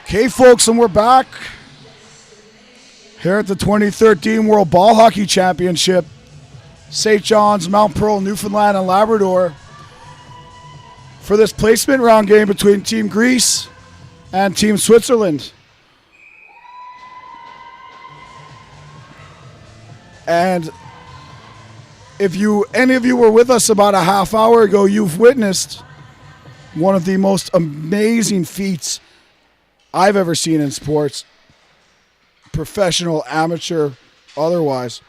Okay, folks, and we're back here at the 2013 World Ball Hockey Championship, St. John's, Mount Pearl, Newfoundland, and Labrador, for this placement round game between Team Greece and Team Switzerland. And if any of you were with us about a half hour ago, you've witnessed one of the most amazing feats I've ever seen in sports, professional, amateur, otherwise,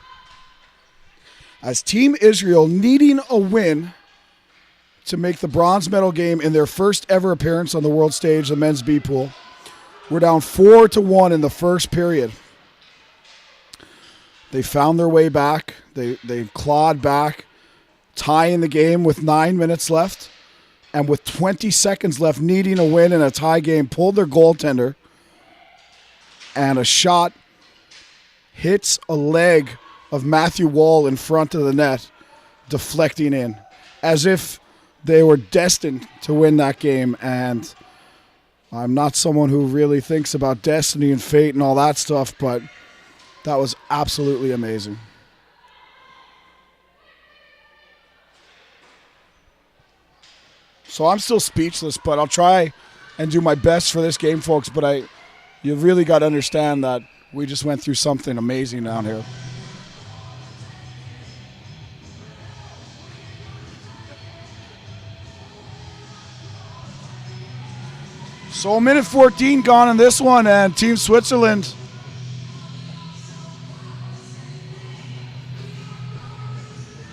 as Team Israel needing a win to make the bronze medal game in their first ever appearance on the world stage, the men's B pool. We're down 4-1 in the first period. They found their way back. They clawed back, tying the game with 9 minutes left. And with 20 seconds left, needing a win in a tie game, pulled their goaltender, and a shot hits a leg of Matthew Wall in front of the net, deflecting in, as if they were destined to win that game. And I'm not someone who really thinks about destiny and fate and all that stuff, but that was absolutely amazing. So I'm still speechless, but I'll try and do my best for this game, folks. But you really got to understand that we just went through something amazing down here. So a minute 14 gone in this one, and Team Switzerland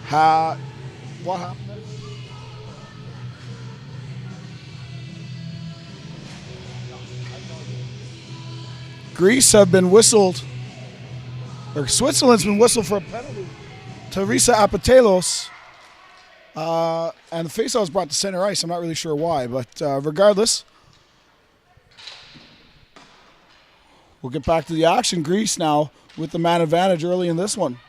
what happened? Greece have been whistled, or Switzerland's been whistled for a penalty to Risa Apatelos, and the faceoff was brought to center ice. I'm not really sure why, but regardless, we'll get back to the action. Greece now with the man advantage early in this one.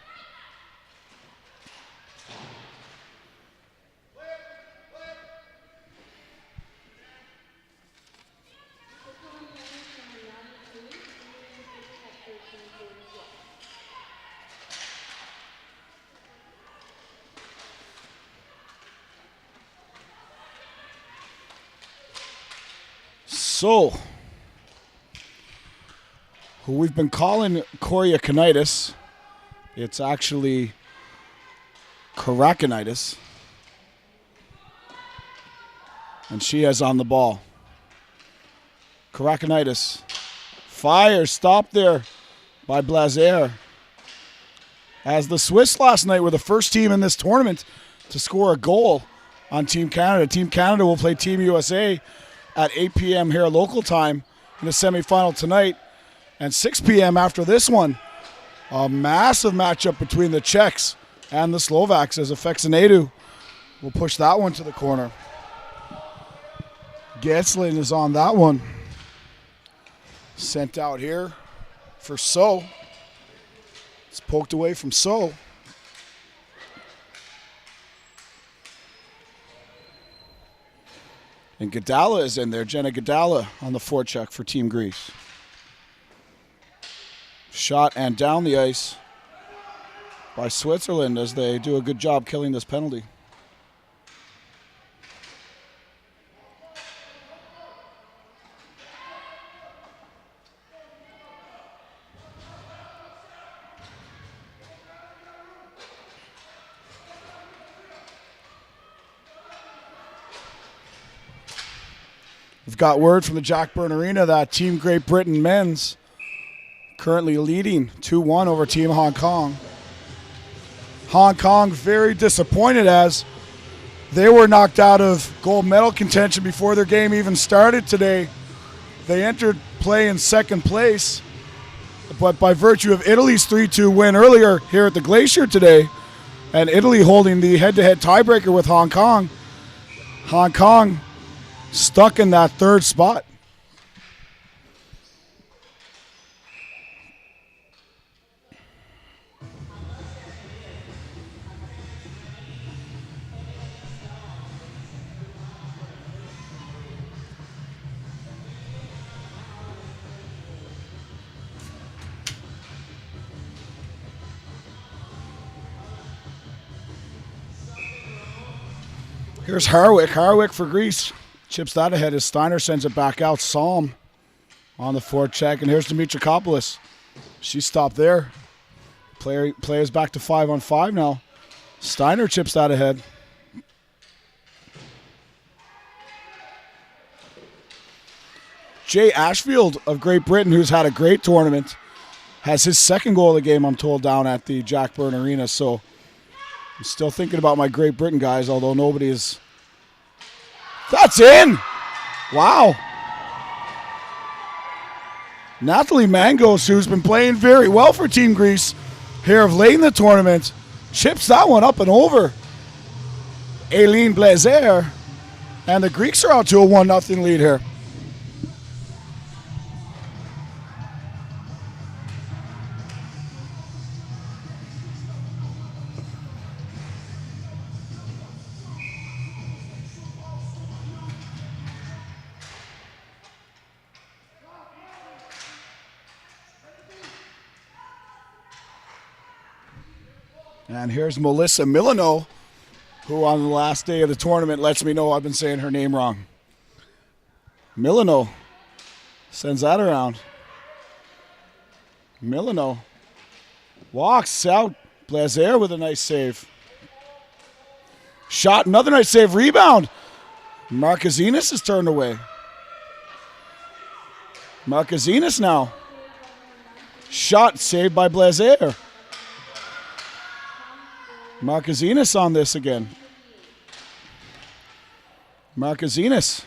So, who we've been calling choriaconitis, it's actually caraconitis, and she has on the ball. Caraconitis, fire, stop there by Blazer. As the Swiss last night were the first team in this tournament to score a goal on Team Canada. Team Canada will play Team USA at 8 p.m. here local time in the semifinal tonight. And 6 p.m. after this one, a massive matchup between the Czechs and the Slovaks, as Afexinadu will push that one to the corner. Getzlin is on that one. Sent out here for So. It's poked away from So. And Gadala is in there. Jenna Gadala on the forecheck for Team Greece. Shot and down the ice by Switzerland as they do a good job killing this penalty. We've got word from the Jack Byrne Arena that Team Great Britain men's currently leading 2-1 over Team Hong Kong. Hong Kong very disappointed as they were knocked out of gold medal contention before their game even started today. They entered play in second place, but by virtue of Italy's 3-2 win earlier here at the Glacier today, and Italy holding the head-to-head tiebreaker with Hong Kong stuck in that third spot. Here's Harwick. Harwick for Greece. Chips that ahead as Steiner sends it back out. Psalm on the forecheck. And here's Dimitrakopoulos. She stopped there. Players back to 5-on-5 now. Steiner chips that ahead. Jay Ashfield of Great Britain, who's had a great tournament, has his second goal of the game, I'm told, down at the Jack Byrne Arena. So I'm still thinking about my Great Britain guys, although nobody is. That's in! Wow. Natalie Mangos, who's been playing very well for Team Greece here of late in the tournament, chips that one up and over. Aileen Blazer. And the Greeks are out to a 1-0 lead here. And here's Melissa Milano, who on the last day of the tournament lets me know I've been saying her name wrong. Milano sends that around. Milano walks out. Blazer with a nice save. Shot, another nice save. Rebound. Markazinas is turned away. Markazinas now. Shot saved by Blazer. Markazinas on this again. Markazinas.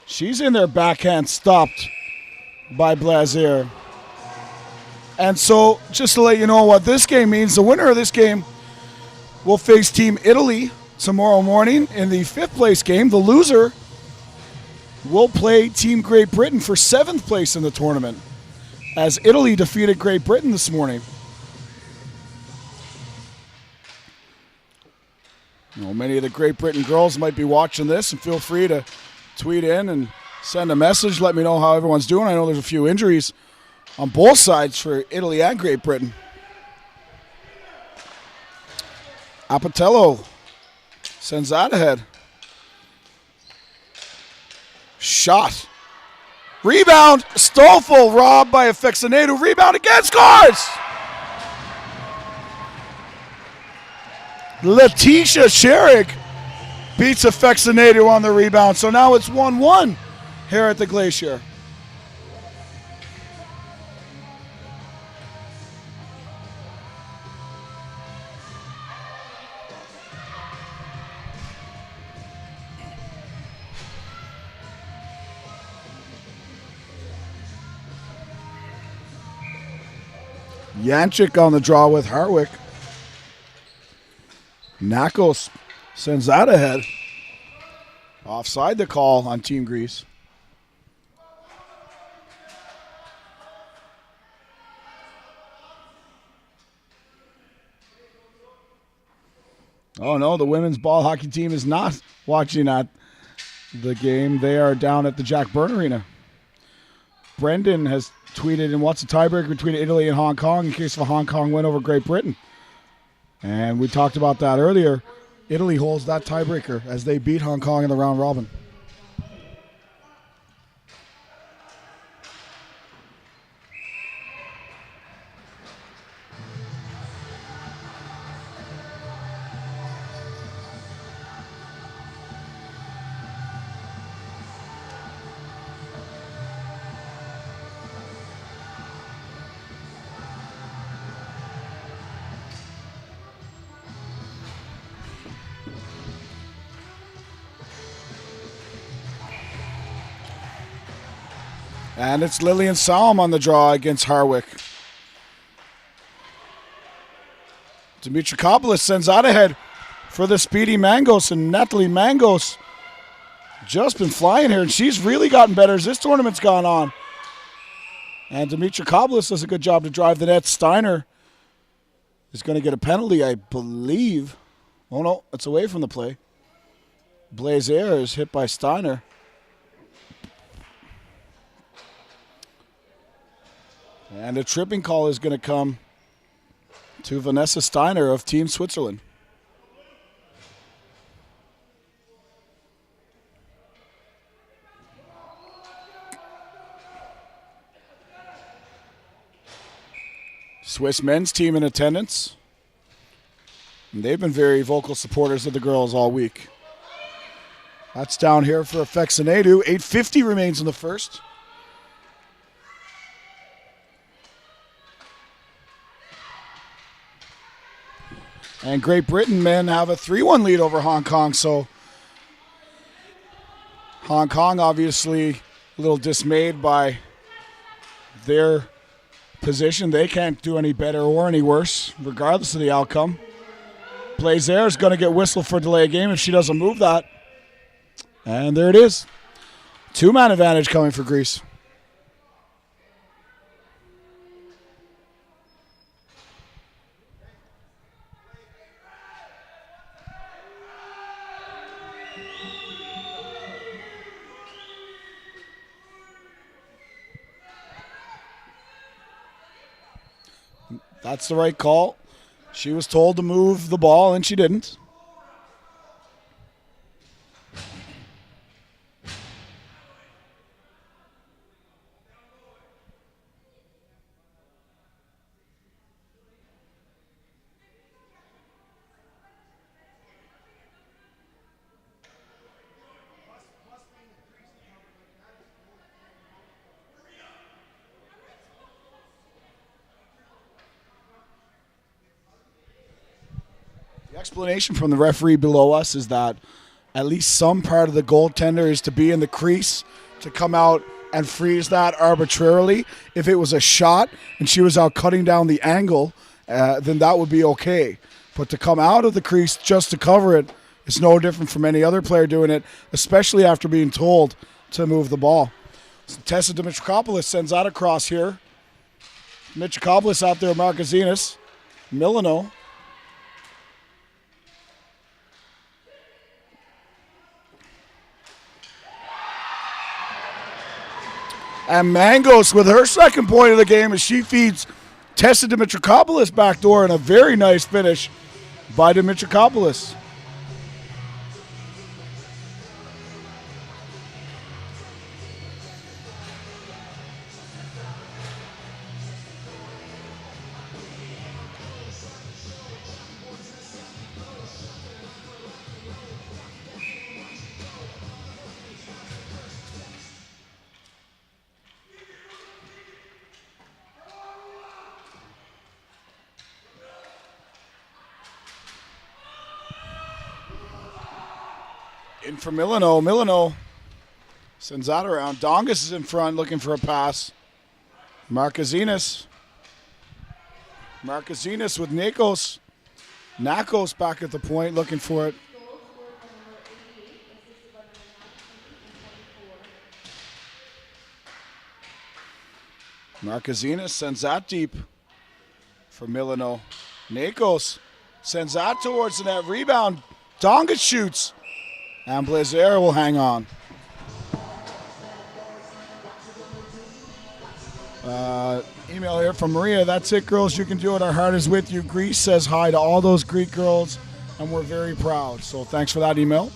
She's in there, backhand stopped by Blazer. And so, just to let you know what this game means, the winner of this game will face Team Italy tomorrow morning in the 5th place game. The loser will play Team Great Britain for 7th place in the tournament, as Italy defeated Great Britain this morning. You know, many of the Great Britain girls might be watching this, and feel free to tweet in and send a message. Let me know how everyone's doing. I know there's a few injuries on both sides for Italy and Great Britain. Apatello sends that ahead. Shot. Rebound. Stoffel robbed by Afexinado. Rebound again. Scores! Letitia Sherrick beats Afexinado on the rebound. So now it's 1-1 here at the Glacier. Yanchik on the draw with Harwick. Nakos sends that ahead. Offside the call on Team Greece. Oh no, the women's ball hockey team is not watching at the game. They are down at the Jack Byrne Arena. Brendan has tweeted, and what's the tiebreaker between Italy and Hong Kong in case of a Hong Kong win over Great Britain? And we talked about that earlier. Italy holds that tiebreaker as they beat Hong Kong in the round robin. And it's Lillian Salm on the draw against Harwick. Dimitrakopoulos sends out ahead for the speedy Mangos, and Natalie Mangos just been flying here, and she's really gotten better as this tournament's gone on. And Dimitrakopoulos does a good job to drive the net. Steiner is going to get a penalty, I believe. Oh no, it's away from the play. Blazer is hit by Steiner. And a tripping call is going to come to Vanessa Steiner of Team Switzerland. Swiss men's team in attendance. And they've been very vocal supporters of the girls all week. That's down here for Afexinadu. 8:50 remains in the first. And Great Britain men have a 3-1 lead over Hong Kong. So Hong Kong obviously a little dismayed by their position. They can't do any better or any worse, regardless of the outcome. Blazer is going to get whistled for delay of game if she doesn't move that. And there it is. 2-man advantage coming for Greece. That's the right call. She was told to move the ball, and she didn't. The explanation from the referee below us is that at least some part of the goaltender is to be in the crease to come out and freeze that arbitrarily. If it was a shot and she was out cutting down the angle, then that would be okay. But to come out of the crease just to cover it is no different from any other player doing it, especially after being told to move the ball. So Tessa Dimitrakopoulos sends that across here. Dimitrakopoulos out there, Markazinas. Milano. And Mangos with her second point of the game as she feeds Tessa Dimitrakopoulos backdoor, and a very nice finish by Dimitrakopoulos. In for Milano. Milano sends that around. Dongus is in front looking for a pass. Markazinas. Markazinas with Nakos. Nakos back at the point looking for it. Markazinas sends that deep for Milano. Nakos sends that towards the net. Rebound. Dongus shoots. And Blazer will hang on. Email here from Maria. That's it, girls. You can do it. Our heart is with you. Greece says hi to all those Greek girls, and we're very proud. So thanks for that email.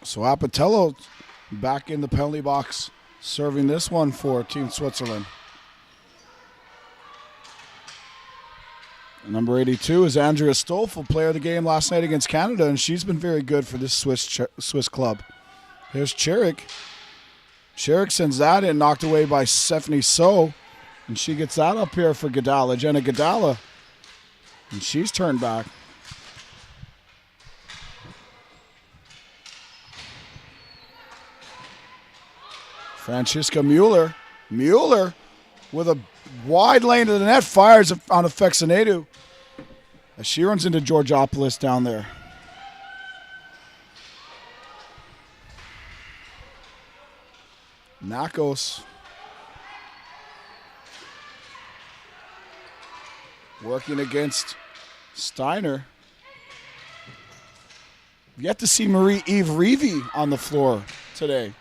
So Apatello back in the penalty box, serving this one for Team Switzerland. Number 82 is Andrea Stoffel, player of the game last night against Canada, and she's been very good for this Swiss club. Here's Cherik. Cherik sends that in, knocked away by Stephanie So, and she gets that up here for Gadala, Jenna Gadala, and she's turned back. Francisca Mueller. Mueller with a wide lane to the net, fires on Afexinadu as she runs into Georgopoulos down there. Nakos working against Steiner. Yet to see Marie-Eve Reevy on the floor today.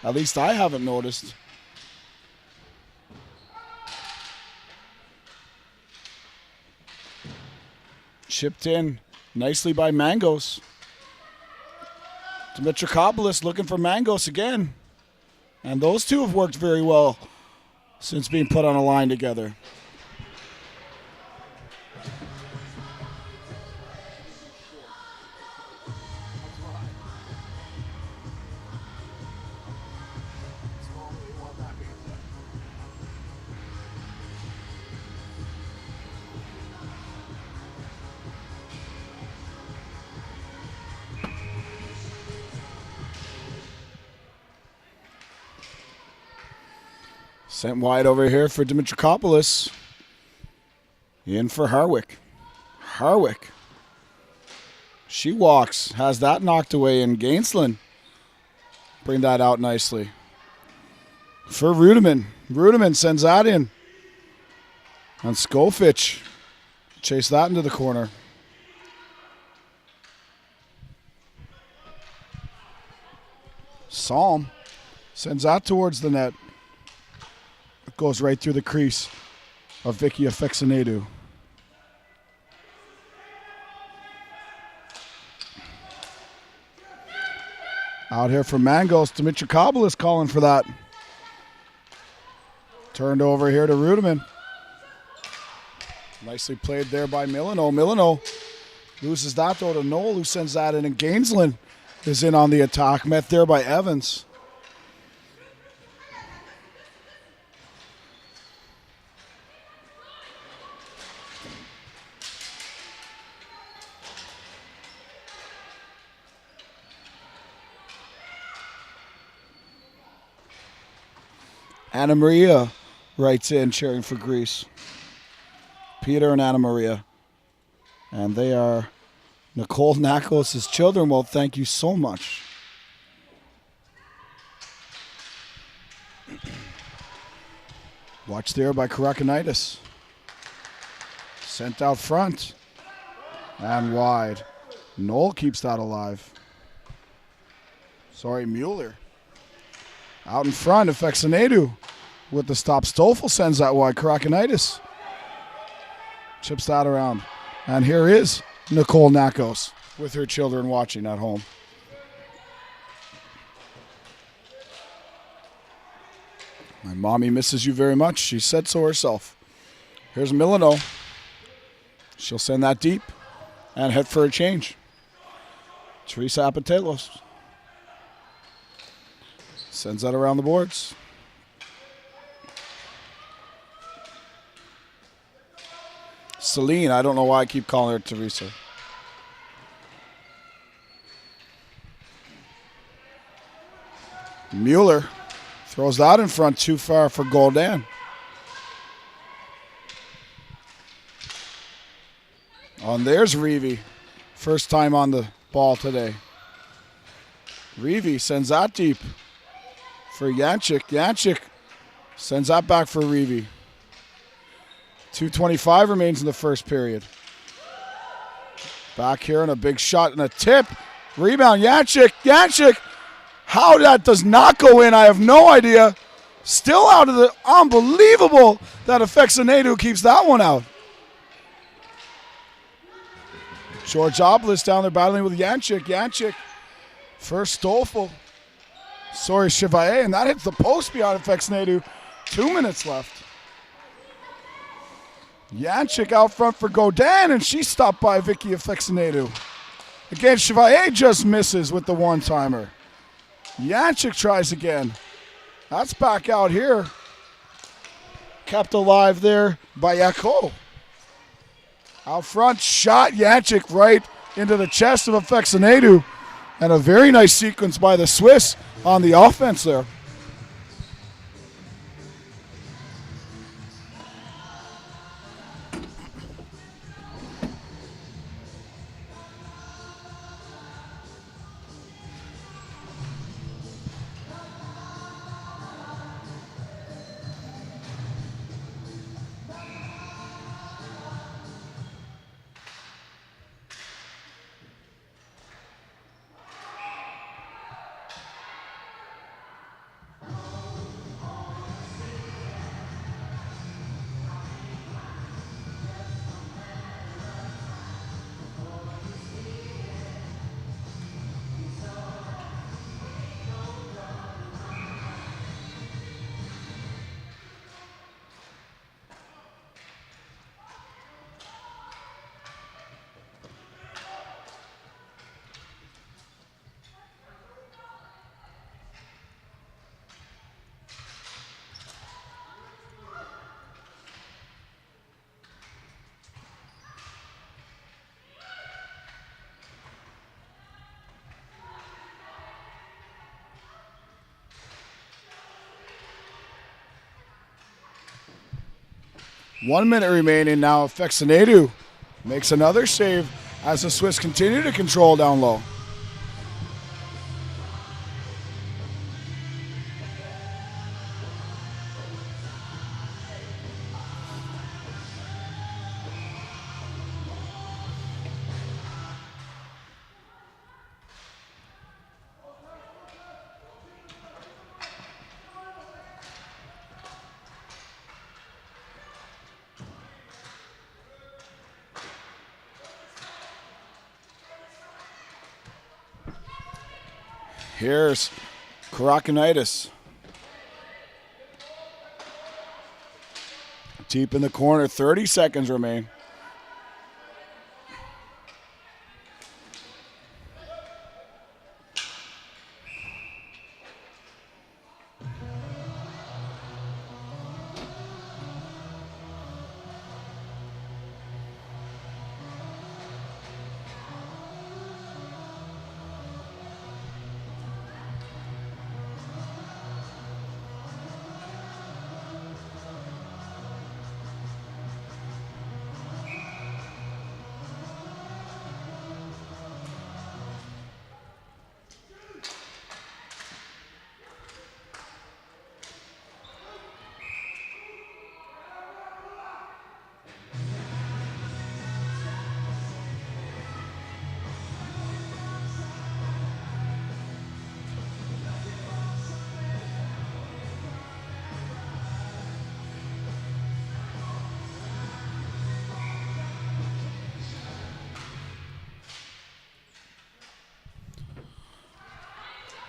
At least I haven't noticed. Chipped in nicely by Mangos. Dimitrakopoulos looking for Mangos again. And those two have worked very well since being put on a line together. Sent wide over here for Dimitrakopoulos. In for Harwick. Harwick. She walks. Has that knocked away, and Gainsland bring that out nicely. For Rudiman. Rudiman sends that in. And Skofich chase that into the corner. Psalm sends that towards the net. It goes right through the crease of Vicky Afexinadu. Out here for Mangos. Dimitrakopoulos calling for that. Turned over here to Rudiman. Nicely played there by Milano. Milano loses that though to Noel, who sends that in, and Gainsland is in on the attack. Met there by Evans. Anna Maria writes in, cheering for Greece. Peter and Anna Maria. And they are Nicole Nakos' children. Well, thank you so much. Watch there by Karakanitis. Sent out front. And wide. Noel keeps that alive. Sorry, Mueller. Out in front, Afexinadu with the stop. Stoffel sends that wide. Karakanitis chips that around. And here is Nicole Nakos with her children watching at home. My mommy misses you very much. She said so herself. Here's Milano. She'll send that deep and head for a change. Teresa Apatelos sends that around the boards. Celine, I don't know why I keep calling her Teresa. Mueller throws that in front too far for Goldan. And there's Reevy. First time on the ball today. Reevy sends that deep for Janchik. Janchik sends that back for Reevy. 2:25 remains in the first period. Back here and a big shot and a tip. Rebound, Janchik. Janchik. How that does not go in, I have no idea. Still out of the unbelievable that Afexinadu keeps that one out. Georgopoulos down there battling with Janchik. Janchik first Stoffel. Sorry, Chevalier, and that hits the post beyond Afexinadu. 2 minutes left. Janchik out front for Godin, and she stopped by Vicky Afexinadu. Again, Chevalier just misses with the one-timer. Janchik tries again. That's back out here. Kept alive there by Yako. Out front, shot Janchik right into the chest of Afexinadu. And a very nice sequence by the Swiss on the offense there. One minute remaining now. Fexinadu makes another save as the Swiss continue to control down low. Here's Karakinitis. Deep in the corner, 30 seconds remain.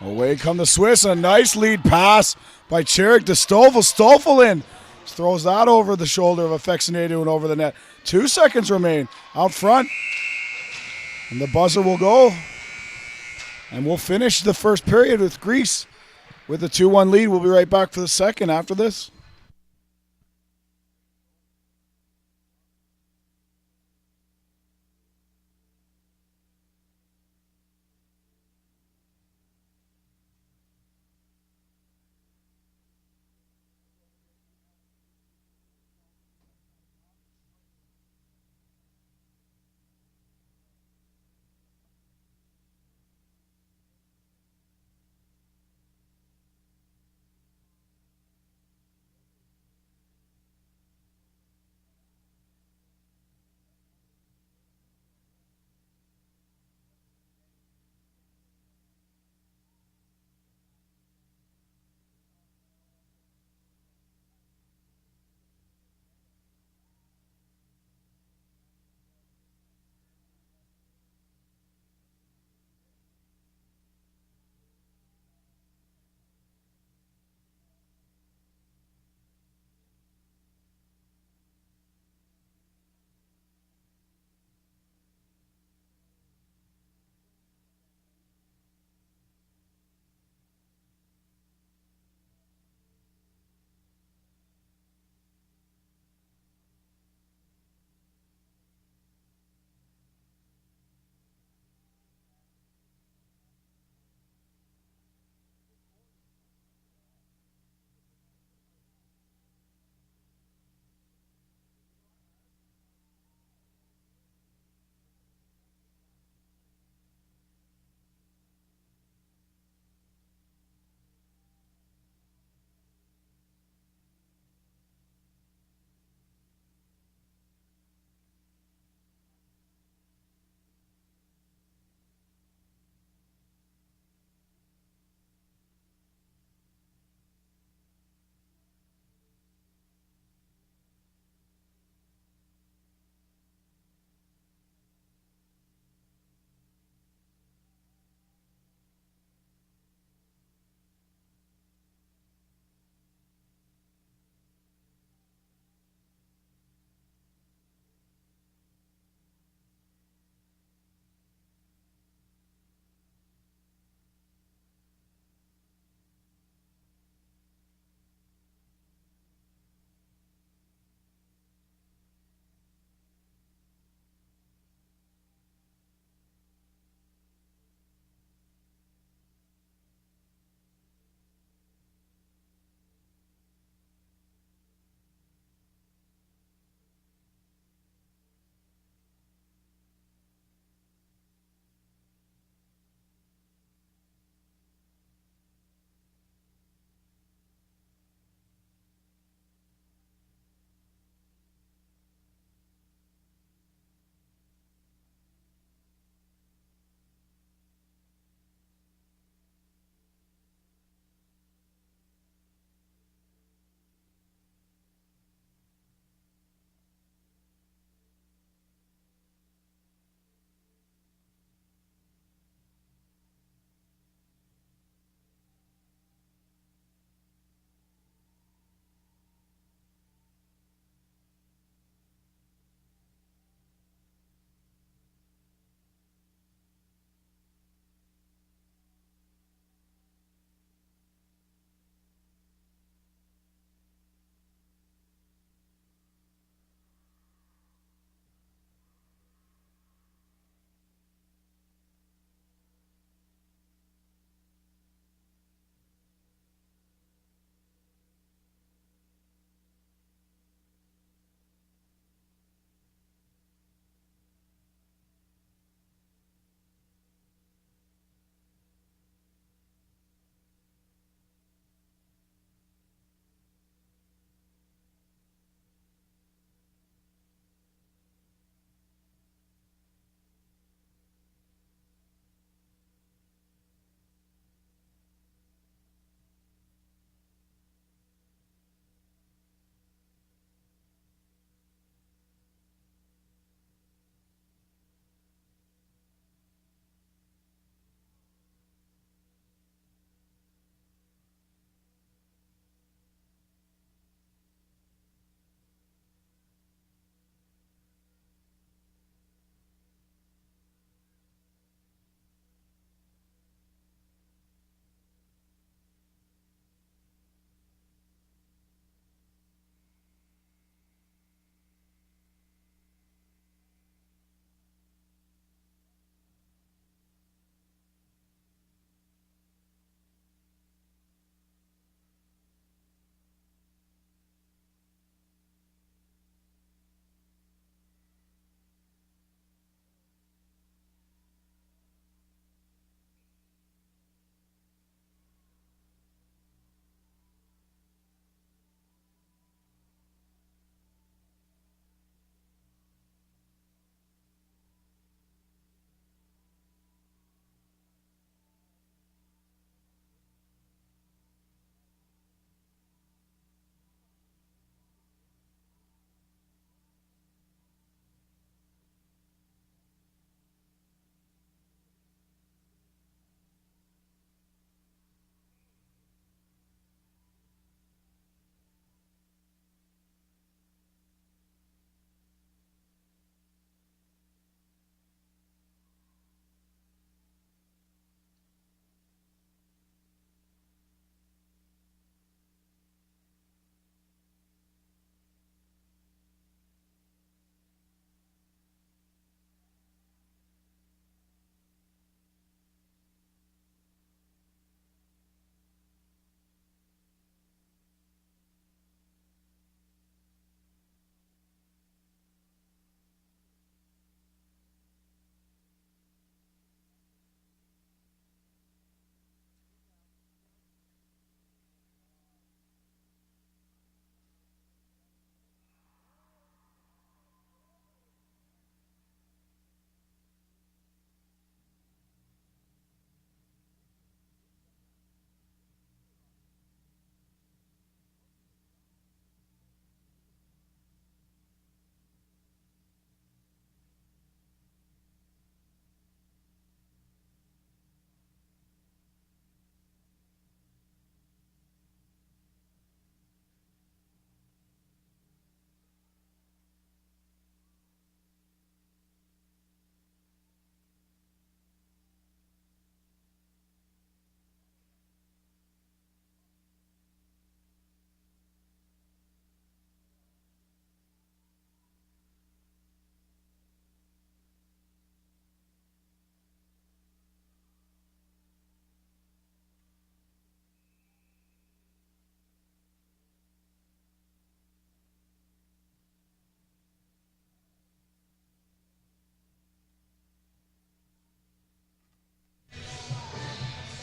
Away come the Swiss. A nice lead pass by Cherik to Stoffel. Stoffel in. Throws that over the shoulder of Afexinadu and over the net. 2 seconds remain out front. And the buzzer will go. And we'll finish the first period with Greece with a 2-1 lead. We'll be right back for the second after this.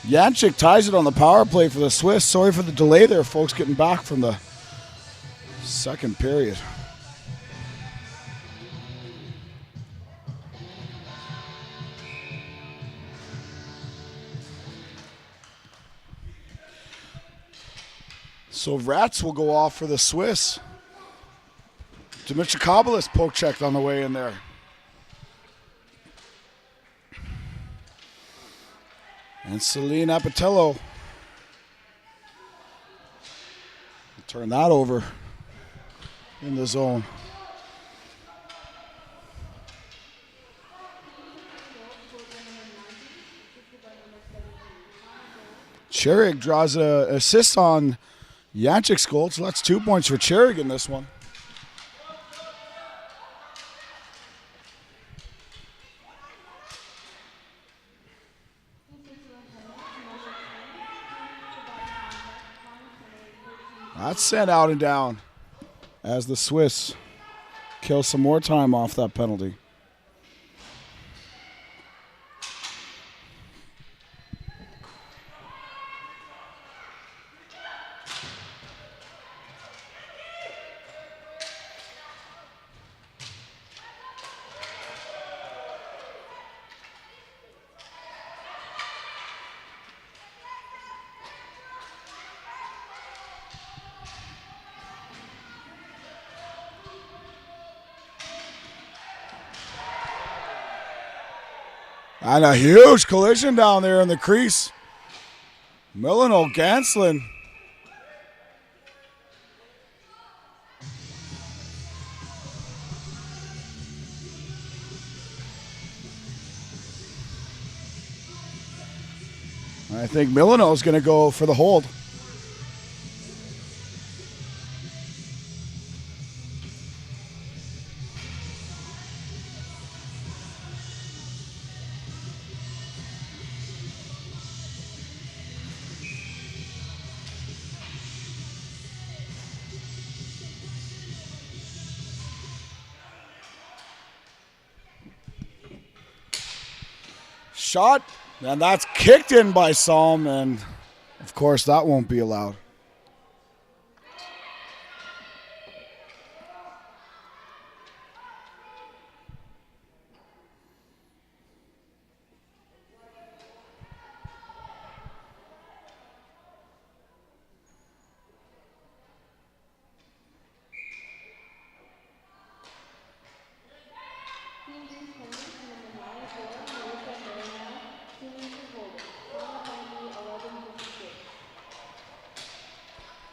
Janczyk ties it on the power play for the Swiss. Sorry for the delay there, folks, getting back from the second period. So Rats will go off for the Swiss. Dimitrokopoulos poke checked on the way in there. And Celine Apatello. Turn that over in the zone. Cherig draws an assist on Jančik's goal, so that's 2 points for Cherig in this one. That's sent out and down as the Swiss kill some more time off that penalty. And a huge collision down there in the crease. Milano Ganslin. I think Milano's going to go for the hold. Shot, and that's kicked in by Salm, and of course that won't be allowed.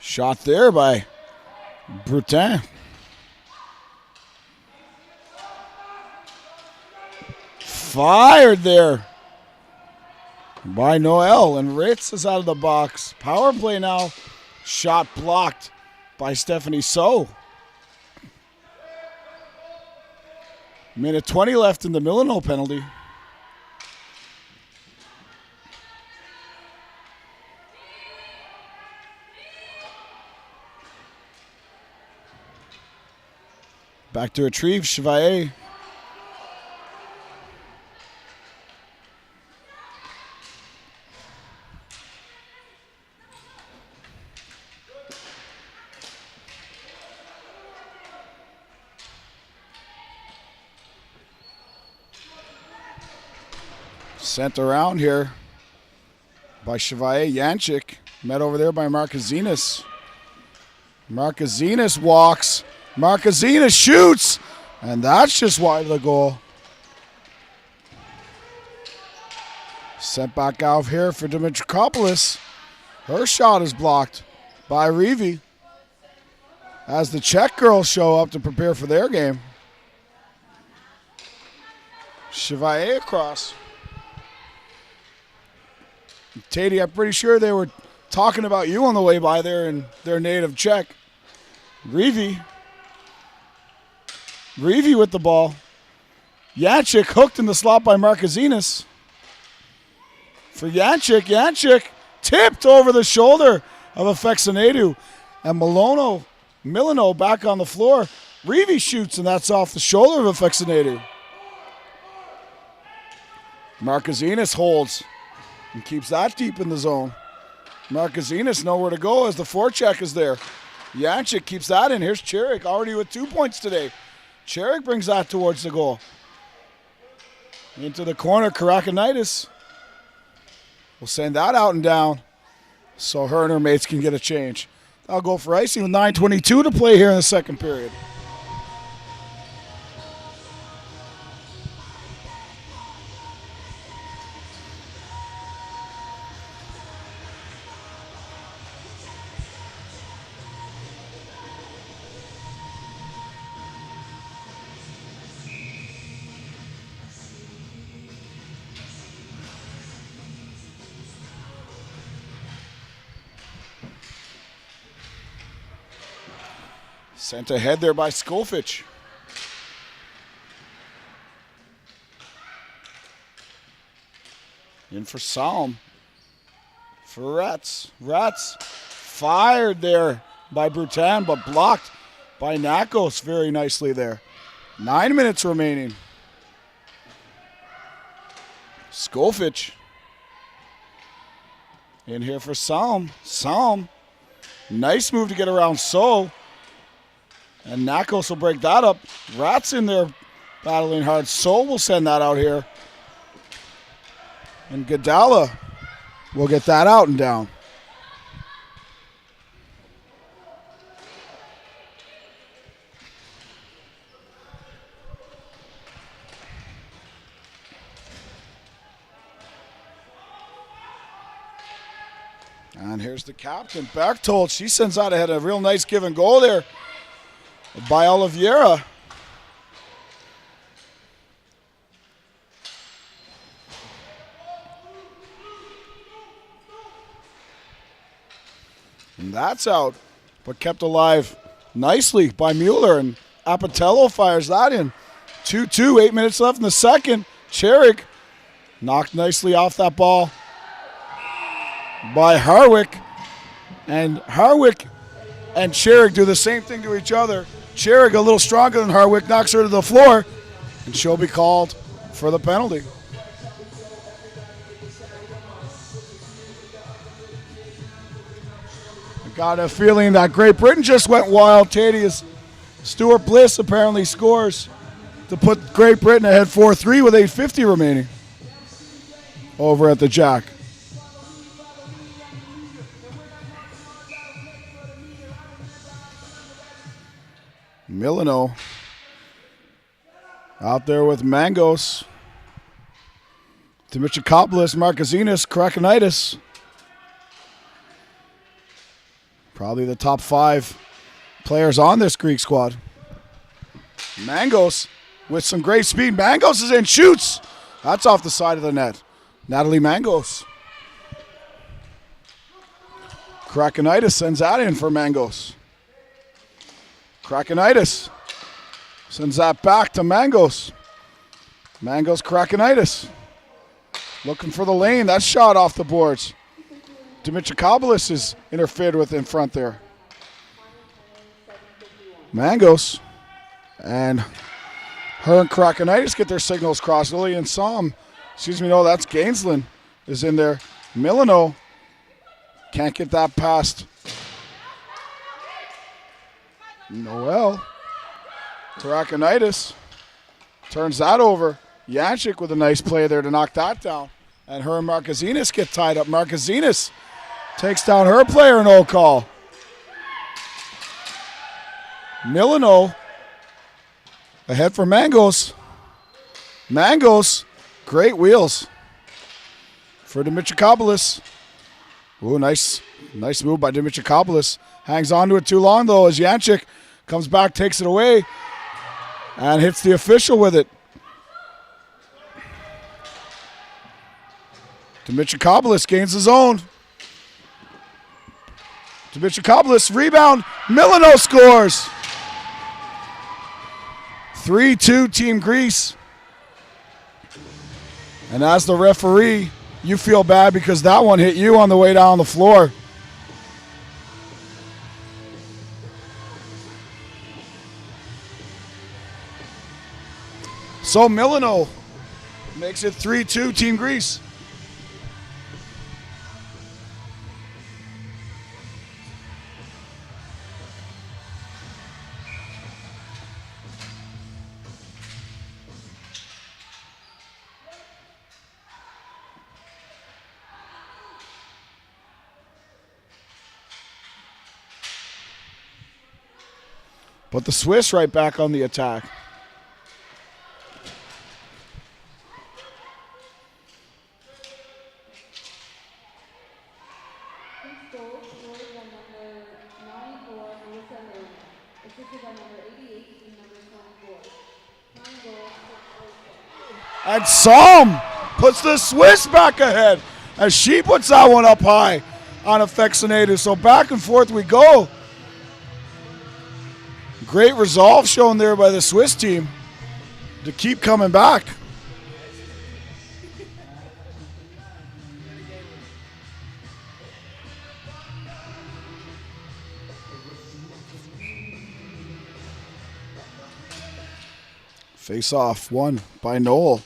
Shot there by Brutin. Fired there by Noel, and Ritz is out of the box. Power play now. Shot blocked by Stephanie So. Minute 20 left in the Milano penalty. Back to retrieve, Chevalier. Sent around here by Chevalier. Jančik met over there by Marquezinas. Marquezinas walks. Marquezinas shoots, and that's just wide of the goal. Sent back out here for Dimitrokopoulos. Her shot is blocked by Reevy as the Czech girls show up to prepare for their game. Chevalier across. Tady, I'm pretty sure they were talking about you on the way by there in their native Czech. Reevy with the ball. Jančik hooked in the slot by Marquezinas. For Jančik tipped over the shoulder of Afexinadu. And Milano back on the floor. Reevy shoots, and that's off the shoulder of Afexinadu. Marquezinas holds. and keeps that deep in the zone. Markazinas nowhere to go as the forecheck is there. Janczyk keeps that in. Here's Cherik already with 2 points today. Cherik brings that towards the goal. Into the corner, Karakanitis will send that out and down so her and her mates can get a change. I'll go for icing with 9:22 to play here in the second period. Sent ahead there by Skolfich. In for Salm. For Rats. Rats fired there by Brutan, but blocked by Nakos very nicely there. 9 minutes remaining. Skolfich. In here for Salm. Salm. Nice move to get around So. And Nakos will break that up. Rats in there battling hard. So will send that out here. And Gadala will get that out and down. And here's the captain, Berchtold. She sends out ahead a real nice give and go there by Oliveira. And that's out, but kept alive nicely by Mueller, and Apatello fires that in. 2-2, 8 minutes left in the second. Cherik knocked nicely off that ball by Harwick, and Harwick and Cherik do the same thing to each other. Cherik, a little stronger than Harwick, knocks her to the floor, and she'll be called for the penalty. I got a feeling that Great Britain just went wild. Tadius Stuart Bliss apparently scores to put Great Britain ahead 4-3 with 8:50 remaining over at the Jack. Milano out there with Mangos. Dimitrikopoulos, Markazinas, Karakanitis. Probably the top 5 players on this Greek squad. Mangos with some great speed. Mangos is in, shoots. That's off the side of the net. Natalie Mangos. Karakanitis sends that in for Mangos. Karakanitis sends that back to Mangos. Mangos, Karakanitis. Looking for the lane. That shot off the boards. Dimitrikopoulos is interfered with in front there. Mangos. And her and Karakanitis get their signals crossed. Lillian Salm. That's Gainsland is in there. Milano can't get that past Noel. Karakanitis turns that over. Janczyk with a nice play there to knock that down. And her and Markazinas get tied up. Markazinas takes down her player, no call. Milano ahead for Mangos. Mangos, great wheels for Dimitrikopoulos. Ooh, nice move by Dimitrikopoulos. Hangs on to it too long, though, as Janczyk comes back, takes it away, and hits the official with it. Dimitrikopoulos gains his own. Dimitrikopoulos, rebound. Milano scores. 3-2 Team Greece. And as the referee, you feel bad because that one hit you on the way down the floor. So Milano makes it 3-2 Team Greece. But the Swiss right back on the attack. And Psalm puts the Swiss back ahead as she puts that one up high on Affexinator. So back and forth we go. Great resolve shown there by the Swiss team to keep coming back. Face off won by Noel.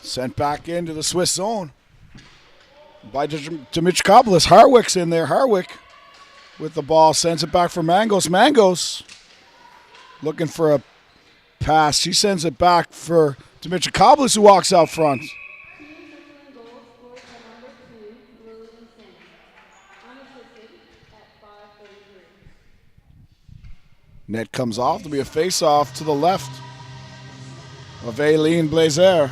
Sent back into the Swiss zone by Dimitrikopoulos. Harwick's in there. Harwick with the ball sends it back for Mangos. Mangos looking for a pass. She sends it back for Dimitrikopoulos, who walks out front. Net comes off to be a face-off to the left of Aileen Blazer.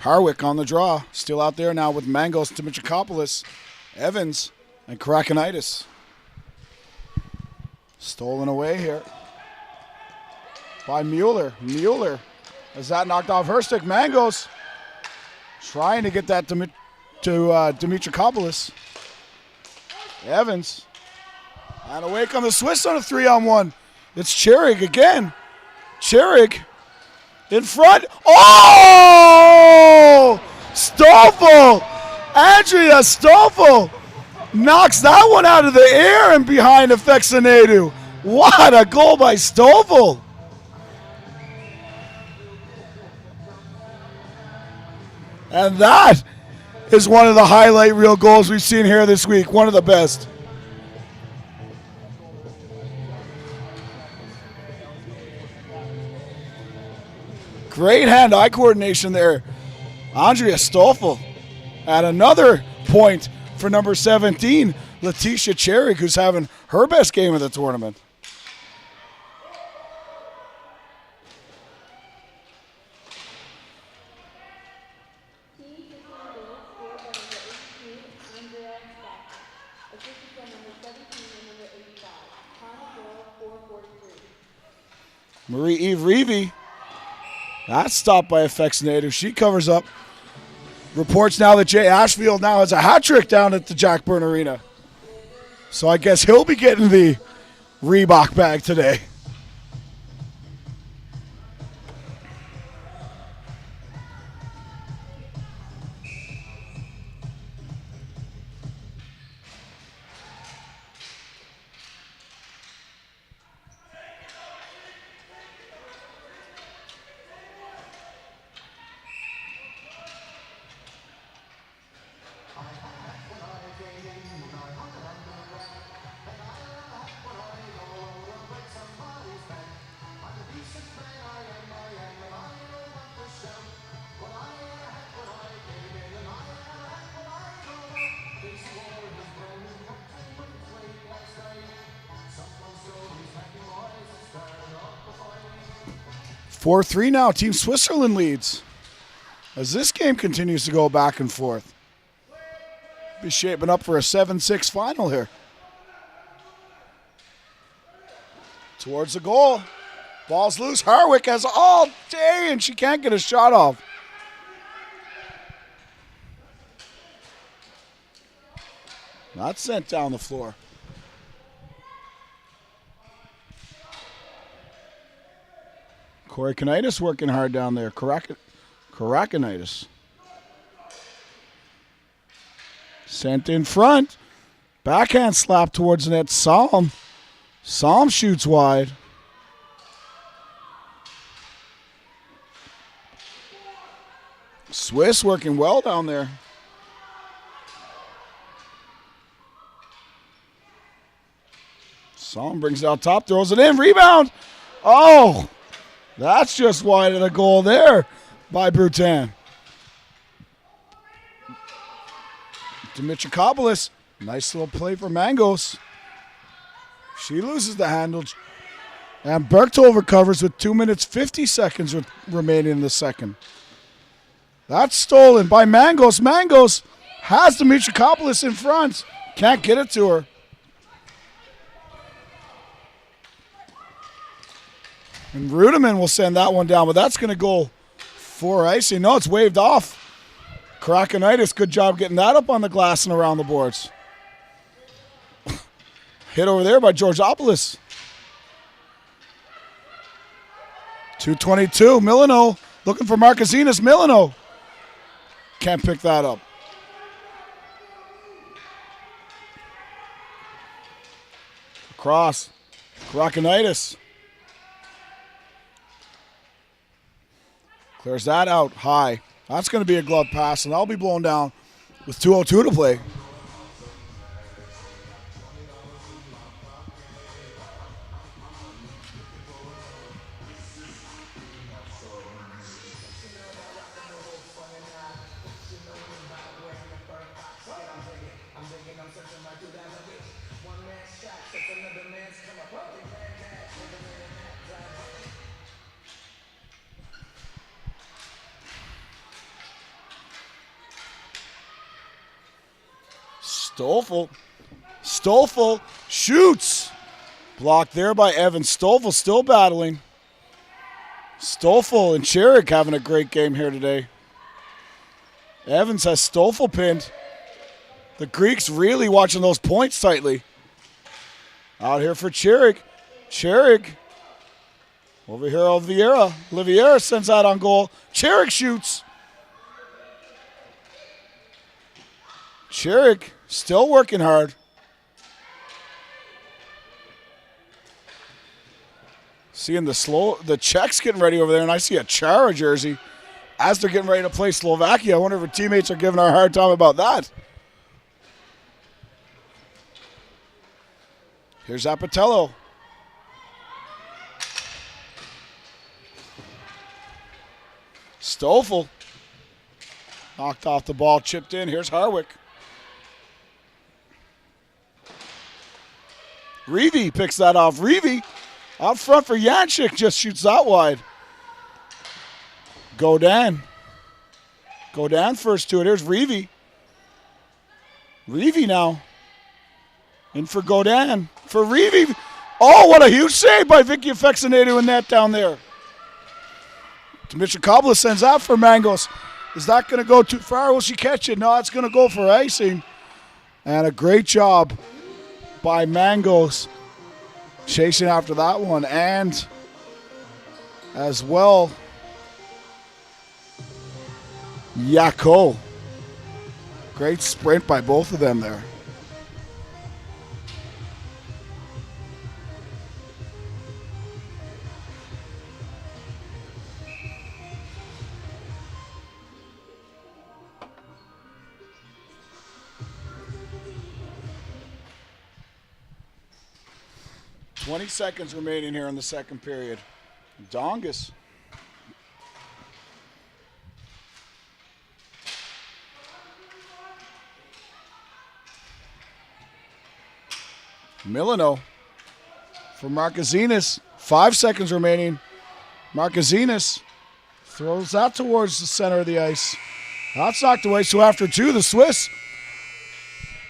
Harwick on the draw. Still out there now with Mangos, Dimitrikopoulos, Evans, and Karakanitis. Stolen away here by Mueller. Mueller has that knocked off her stick. Mangos trying to get that to Dimitrikopoulos. Evans. And away come the Swiss on a 3-on-1. It's Cherig again. Cherig in front. Oh! Stoffel! Andrea Stoffel knocks that one out of the air and behind Affexinator. What a goal by Stoffel! And that is one of the highlight reel goals we've seen here this week. One of the best. Great hand-eye coordination there. Andrea Stoffel at another point for number 17, Letitia Cherig, who's having her best game of the tournament. Marie-Eve Reevy. That's stopped by Affexinator. She covers up. Reports now that Jay Ashfield now has a hat trick down at the Jack Byrne Arena. So I guess he'll be getting the Reebok bag today. Four 3 now. Team Switzerland leads as this game continues to go back and forth. Be shaping up for a 7-6 final here. Towards the goal. Ball's loose. Harwick has all day and she can't get a shot off. Not sent down the floor. Corey Kanitis working hard down there. Karakanitis. Sent in front. Backhand slap towards the net. Psalm shoots wide. Swiss working well down there. Psalm brings it out top, throws it in. Rebound. Oh, that's just wide of the goal there by Brutan. Dimitrikopoulos, nice little play for Mangos. She loses the handle. And Bergtol recovers with 2 minutes 50 seconds remaining in the second. That's stolen by Mangos. Mangos has Dimitrikopoulos in front. Can't get it to her. And Rudiman will send that one down, but that's going to go for icing. No, it's waved off. Krakenitis, good job getting that up on the glass and around the boards. Hit over there by Georgopoulos. 2:22, Milano looking for Marquezines. Milano can't pick that up. Across, Krakenitis. Clears that out high. That's going to be a glove pass, and that'll be blown down with 2:02 to play. Stoffel shoots. Blocked there by Evan. Stoffel still battling. Stoffel and Cherik having a great game here today. Evans has Stoffel pinned. The Greeks really watching those points tightly. Out here for Cherik. Cherik. Over here, Oliveira. Oliveira sends out on goal. Cherik shoots. Cherik still working hard. Seeing the Czechs getting ready over there, and I see a Chara jersey as they're getting ready to play Slovakia. I wonder if her teammates are giving her a hard time about that. Here's Apatello. Stoffel knocked off the ball, chipped in. Here's Harwick. Reeve picks that off. Reeve out front for Janchik, just shoots that wide. Godin first to it. Here's Reeve. Reeve now. In for Godin. For Reeve. Oh, what a huge save by Vicky Afexinato in that down there. Dimitrikopoulos sends out for Mangos. Is that going to go too far? Will she catch it? No, it's going to go for icing. And a great job by Mangos chasing after that one. And as well, Yako. Great sprint by both of them there. .20 seconds remaining here in the second period. Dongus. Milano for Marquezines. 5 seconds remaining. Marquezines throws that towards the center of the ice. That's knocked away. So after two, the Swiss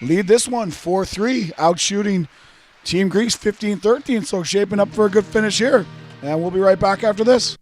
lead this one 4-3, outshooting Team Greece 15-13, so shaping up for a good finish here. And we'll be right back after this.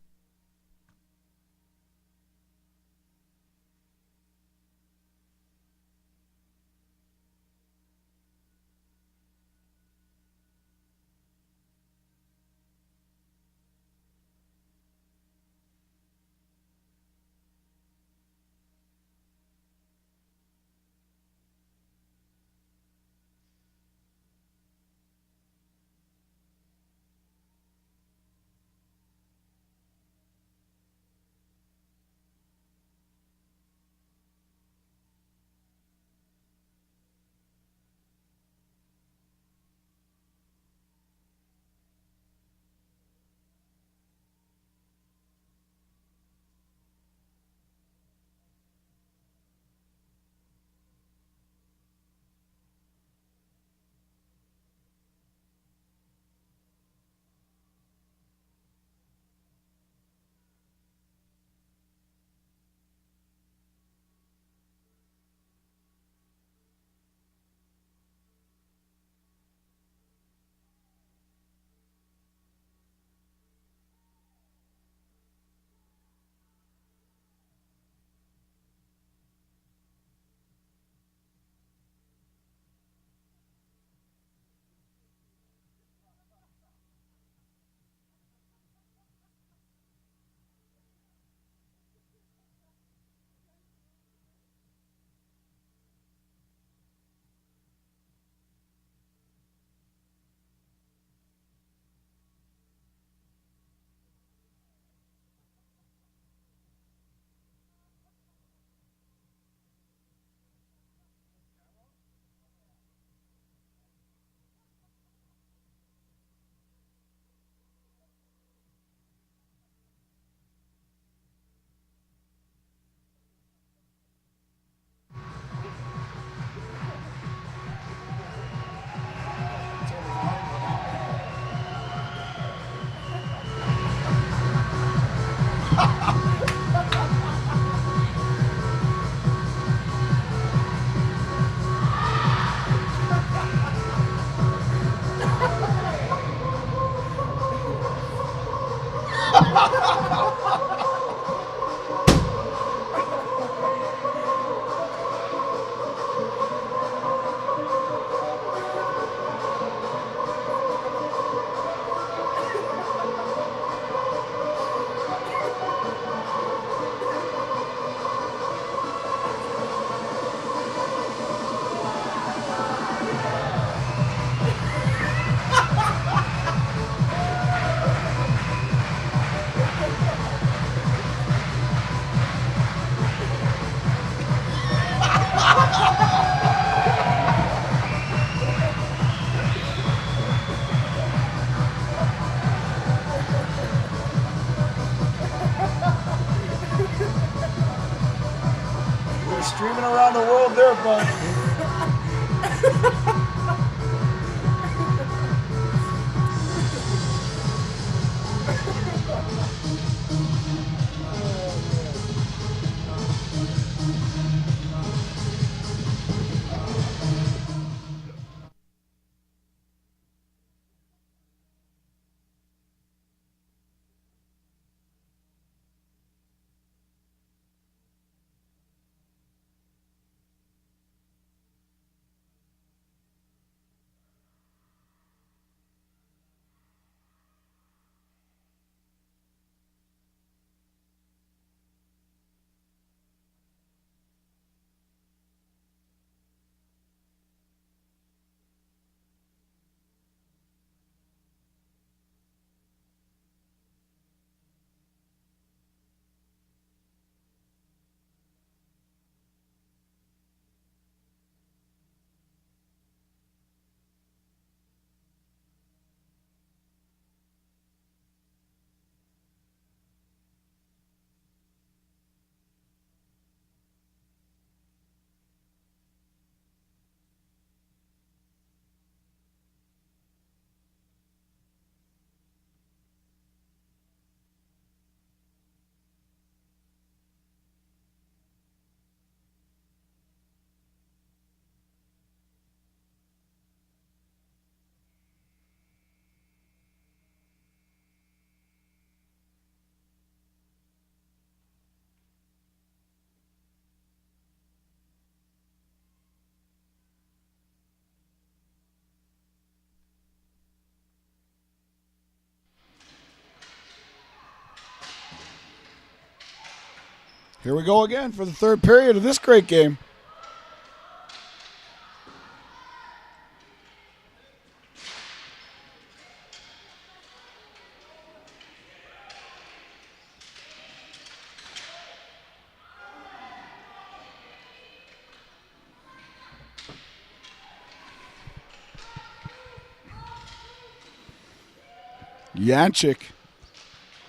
Here we go again for the third period of this great game.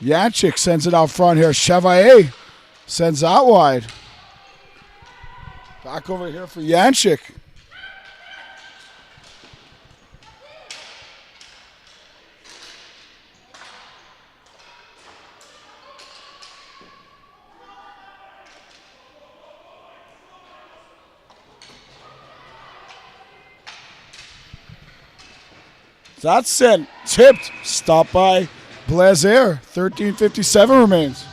Yanchik sends it out front here. Chevalier sends out wide. Back over here for Yanchik. That's sent. Tipped. Stopped by Blazer. 13:57 remains.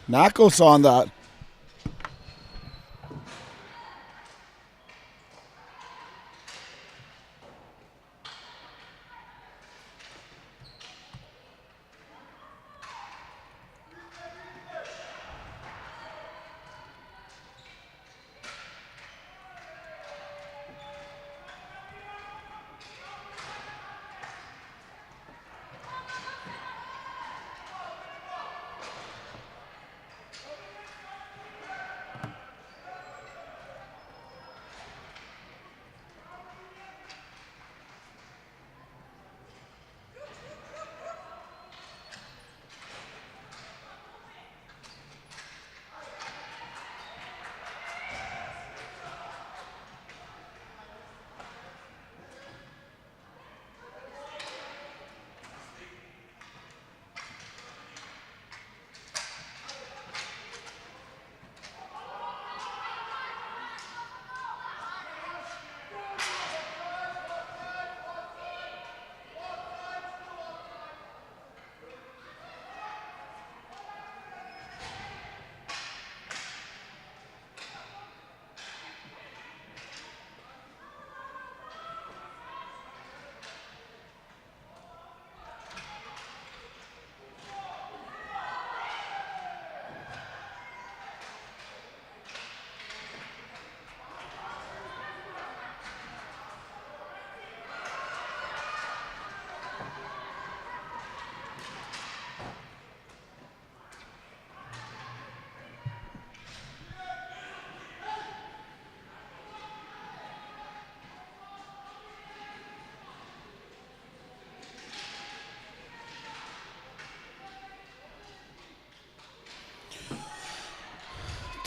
Nakos on that.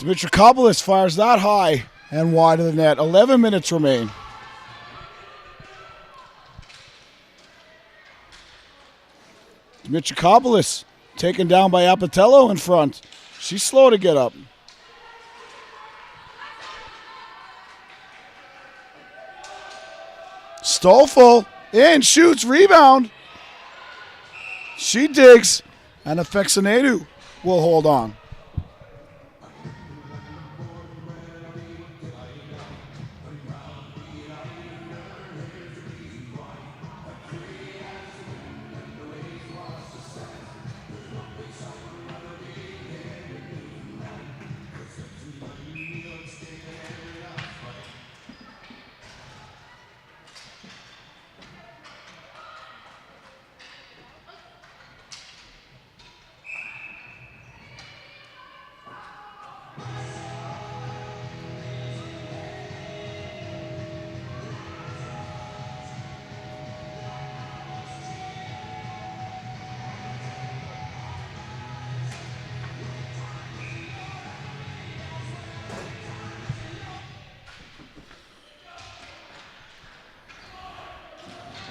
Dimitrokopoulos fires that high and wide of the net. 11 minutes remain. Dimitrokopoulos taken down by Apatello in front. She's slow to get up. Stoffel in, shoots, rebound. She digs, and Afexenedu will hold on.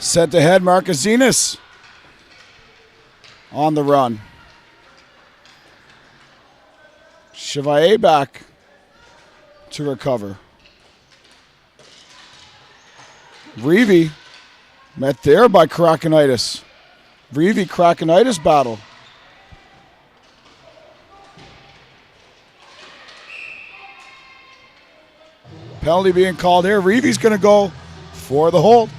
Set ahead, Markazinas on the run. Chevalier back to recover. Reeve met there by Krakenitis. Reeve Krakenitis battle. Penalty being called here. Reeve's going to go for the hold.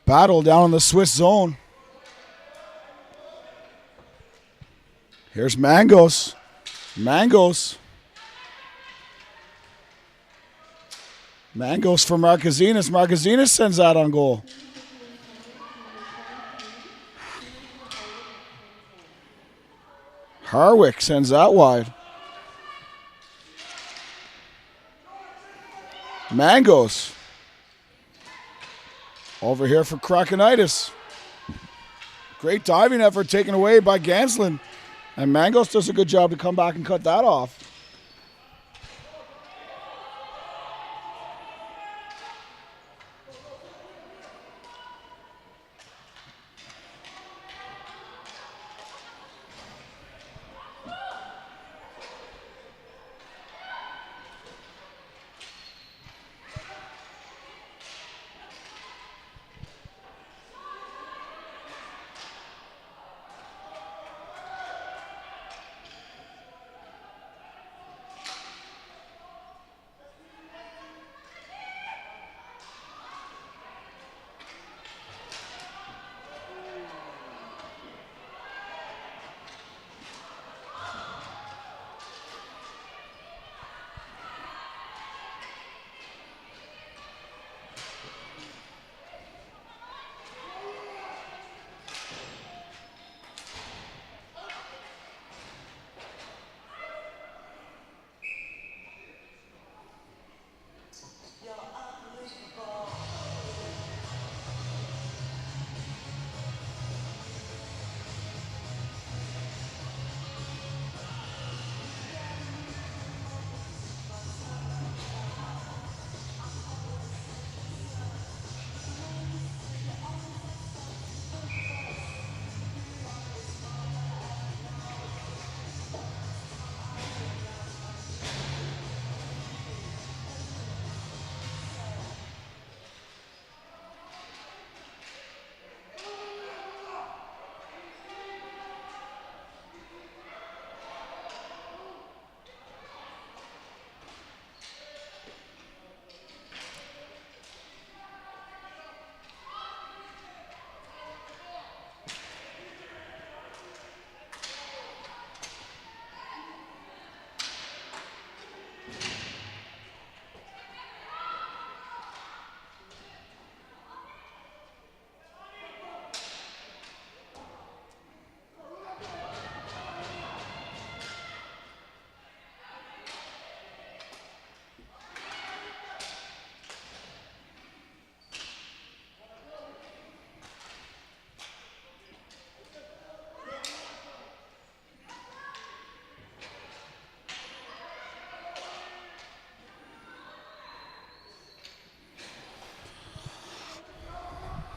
Battle down in the Swiss zone. Here's Mangos. Mangos for Markazinas. Markazinas sends that on goal. Harwick sends that wide. Mangos. Over here for Krakenitis. Great diving effort taken away by Ganslin. And Mangos does a good job to come back and cut that off.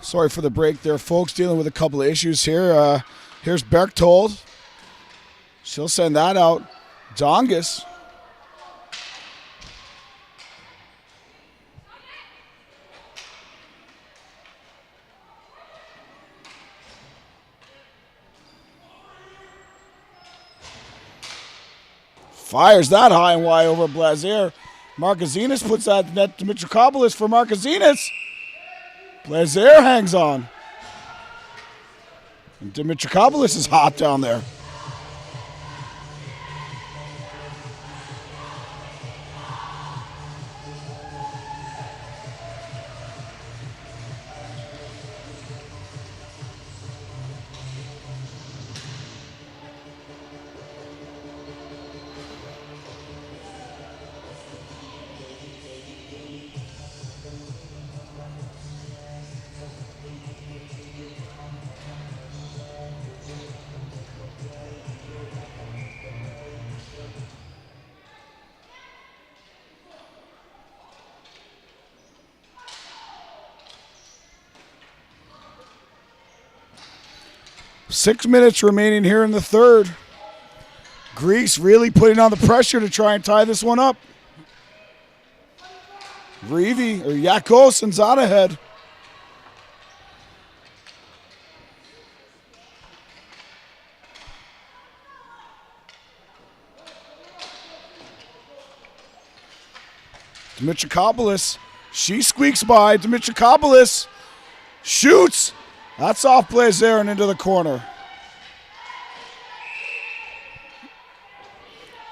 Sorry for the break there, folks. Dealing with a couple of issues here. Here's Berchtold. She'll send that out. Dongus. Fires that high and wide over Blazier. Markazinas puts that net to Mitrokopoulos for Markazinas. Blazier hangs on. And Dimitrokopoulos is hot down there. Six minutes remaining here in the third. Greece really putting on the pressure to try and tie this one up. Yako sends out ahead. Dimitrokopoulos, she squeaks by. Dimitrokopoulos shoots. That's off Blazier and into the corner.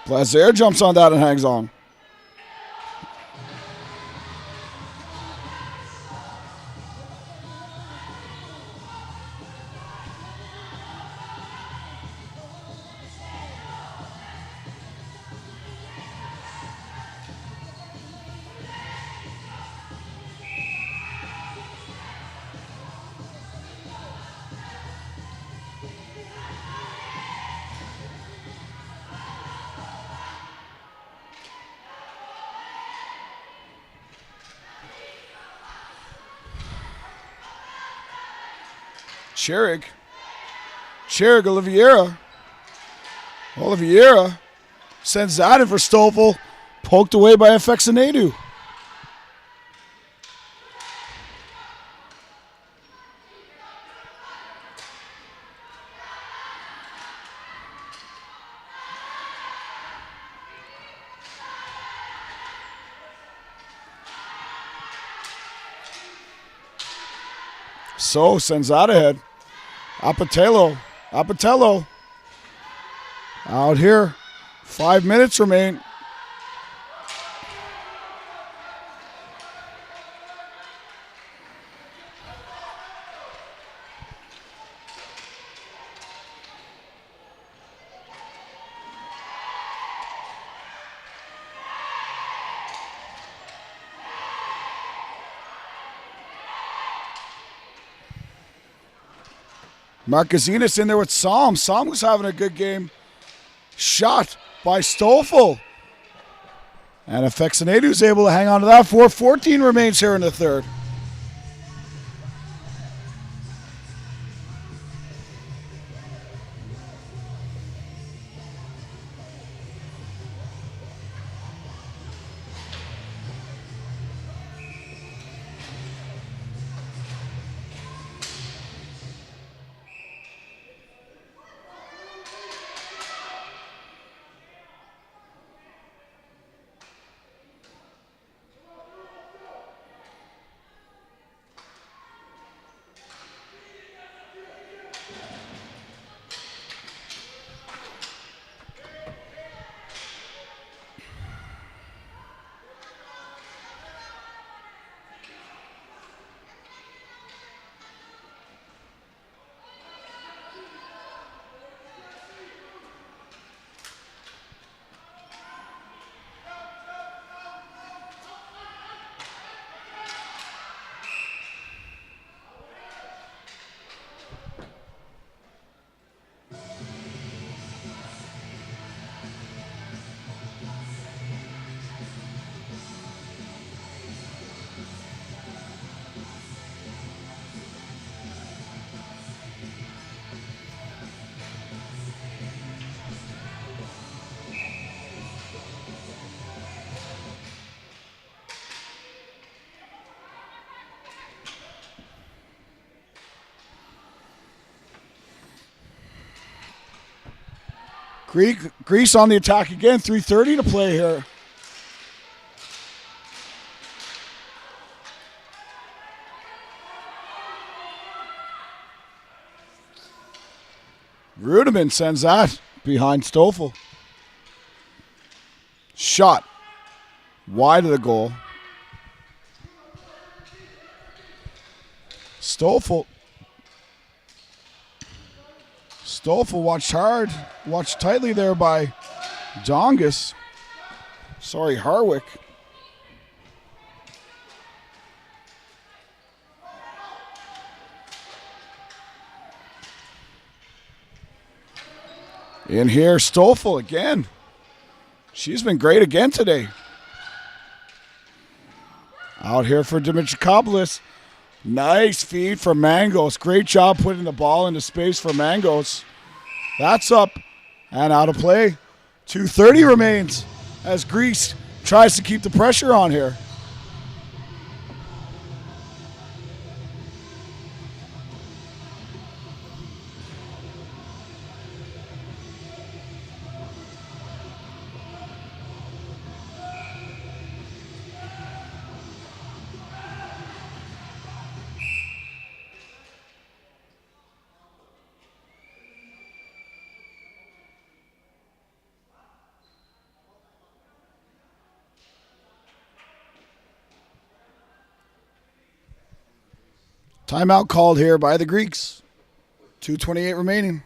Blazier jumps on that and hangs on. Cherig, Oliveira sends that in for Stoffel. Poked away by Afexinadu. So sends that ahead. Apatello out here. 5 minutes remain. Markazinas in there with Psalm. Psalm was having a good game. Shot by Stoffel. And Afexinadu's able to hang on to that. 4:14 remains here in the third. Greece on the attack again. 3:30 to play here. Rudiman sends that behind Stoffel. Shot wide of the goal. Stoffel watched hard, watched tightly there by Dongus. Sorry, Harwick. In here, Stoffel again. She's been great again today. Out here for Dimitrikopoulos. Nice feed for Mangos. Great job putting the ball into space for Mangos. That's up and out of play. 2:30 remains as Greece tries to keep the pressure on here. Timeout called here by the Greeks. 2:28 remaining.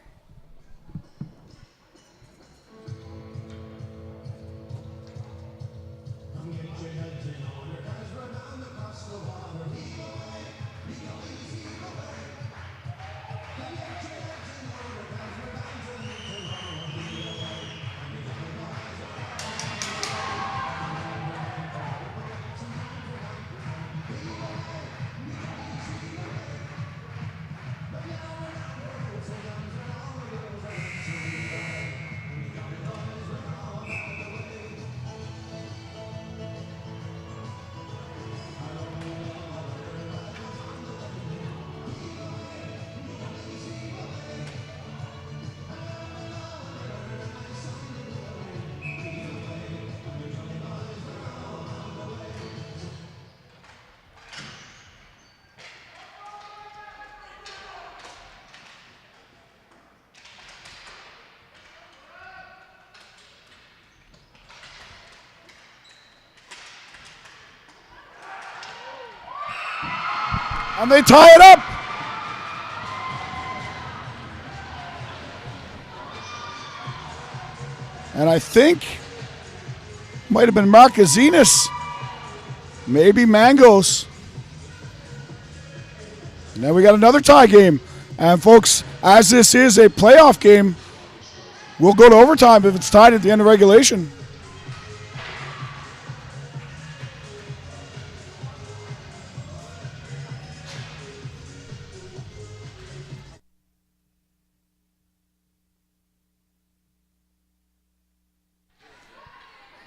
And they tie it up. And I think might have been Marquezinas, maybe Mangos. And then we got another tie game. And folks, as this is a playoff game, we'll go to overtime if it's tied at the end of regulation.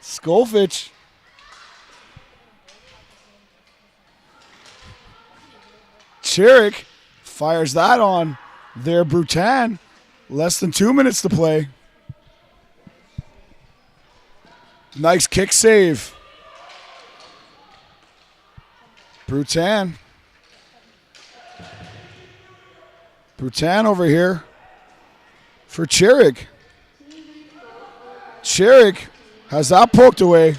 Skolfich. Chirik fires that on there. Brutan. Less than 2 minutes to play. Nice kick save. Brutan. Brutan over here for Chirik. Chirik has that poked away.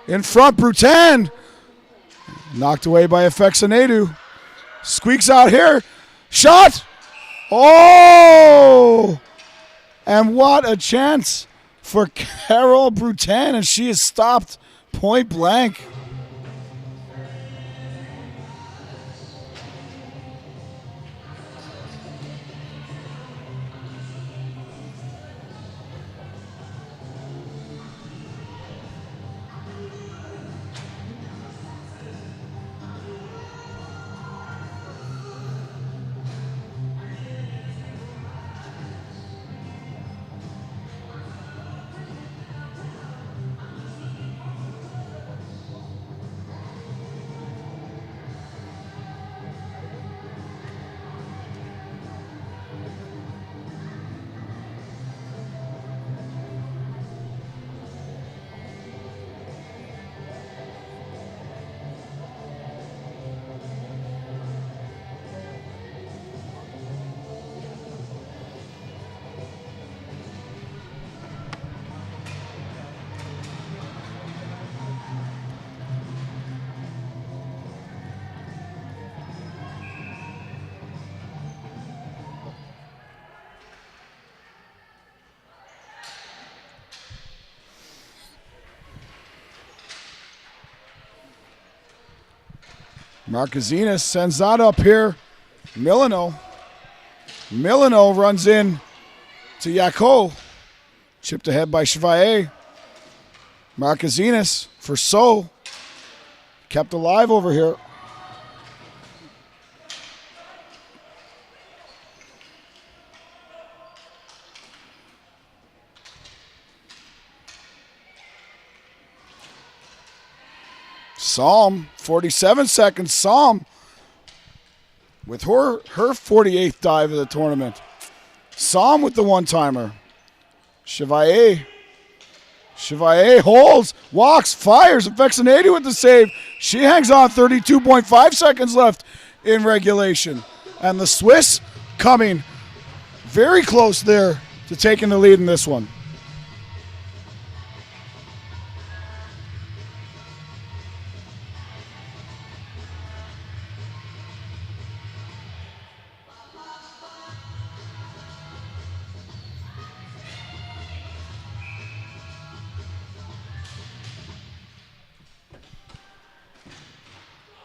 In front, Brutan. Knocked away by Afexinadu. Squeaks out here. Shot. Oh! And what a chance for Carol Brutan, and she is stopped point blank. Marquezines sends that up here. Milano runs in to Yako. Chipped ahead by Chevalier. Marquezines for So. Kept alive over here. Psalm, 47 seconds. Psalm with her 48th dive of the tournament. Psalm with the one-timer. Chevalier holds, walks, fires, affects an 80 with the save. She hangs on, 32.5 seconds left in regulation. And the Swiss coming very close there to taking the lead in this one.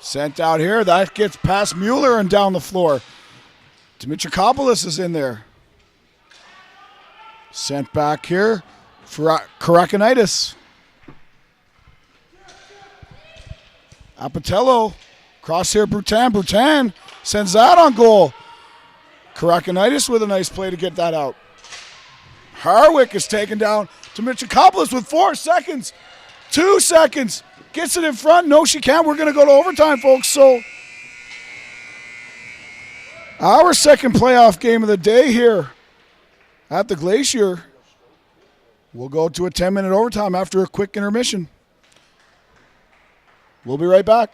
Sent out here. That gets past Mueller and down the floor. Dimitrikopoulos is in there. Sent back here for Karakanitis. Apatello. Cross here, Brutan. Brutan sends that on goal. Karakanitis with a nice play to get that out. Harwick is taken down. Dimitrikopoulos with 4 seconds. 2 seconds. Gets it in front. No, she can't. We're going to go to overtime, folks. So our second playoff game of the day here at the Glacier. We'll go to a 10-minute overtime after a quick intermission. We'll be right back.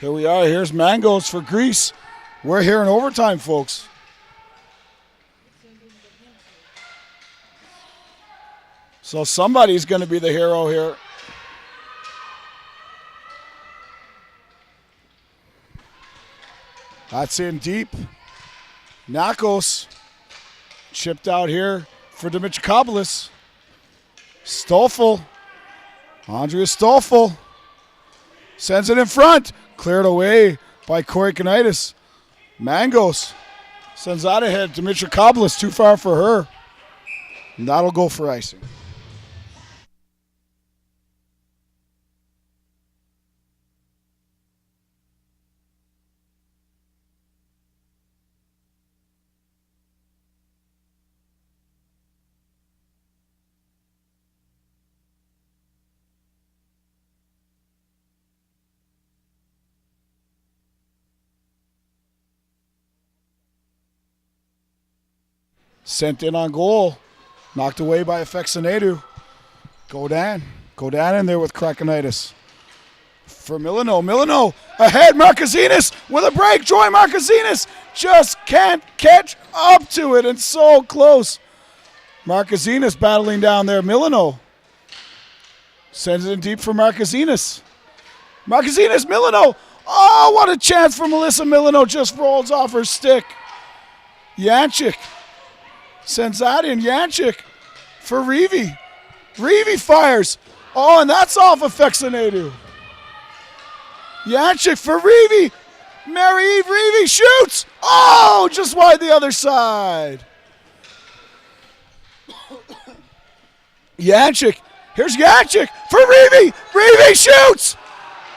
Here we are. Here's Mangos for Greece. We're here in overtime, folks. So somebody's going to be the hero here. That's in deep. Nakos chipped out here for Dimitrakopoulos. Stoffel. Andrea Stoffel sends it in front. Cleared away by Corey Kanitis. Mangos sends out ahead. Dimitrakopoulos too far for her. And that'll go for icing. Sent in on goal. Knocked away by Afexinadu. Godan in there with Krakenitis. For Milano. Milano ahead. Marquezines with a break. Joy Marquezines just can't catch up to it and so close. Marquezines battling down there. Milano sends it in deep for Marquezines. Marquezines, Milano. Oh, what a chance for Melissa Milano. Just rolls off her stick. Yanchik sends that in. Yanchik for Reevy. Reevy fires. Oh, and that's off of Fexinadu. Yanchik for Reevy. Mary-Eve Reevy shoots. Oh, just wide the other side. Yanchik. Here's Yanchik for Reevy. Reevy shoots.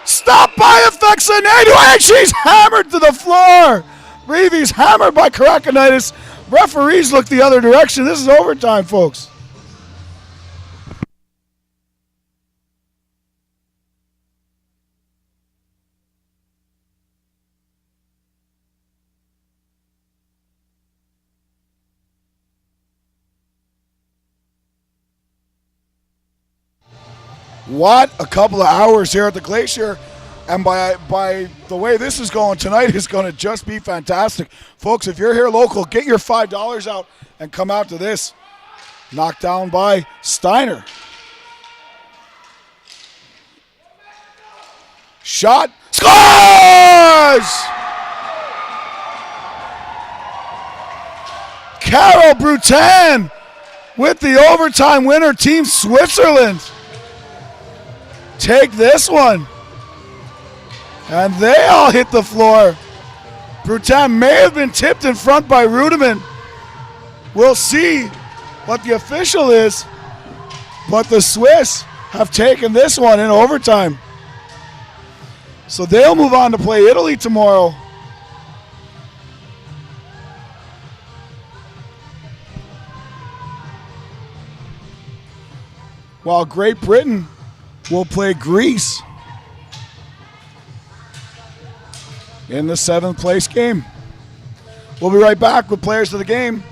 Stopped by Afexinadu, and she's hammered to the floor. Reevy's hammered by Krakenitis. Referees look the other direction. This is overtime, folks. What a couple of hours here at the Glacier. And by the way this is going, tonight is going to just be fantastic. Folks, if you're here local, get your $5 out and come out to this. Knocked down by Steiner. Shot. Scores! Carol Brutan with the overtime winner, Team Switzerland. Take this one. And they all hit the floor. Brutan may have been tipped in front by Rudeman. We'll see what the official is. But the Swiss have taken this one in overtime. So they'll move on to play Italy tomorrow. While Great Britain will play Greece in the 7th place game. We'll be right back with players of the game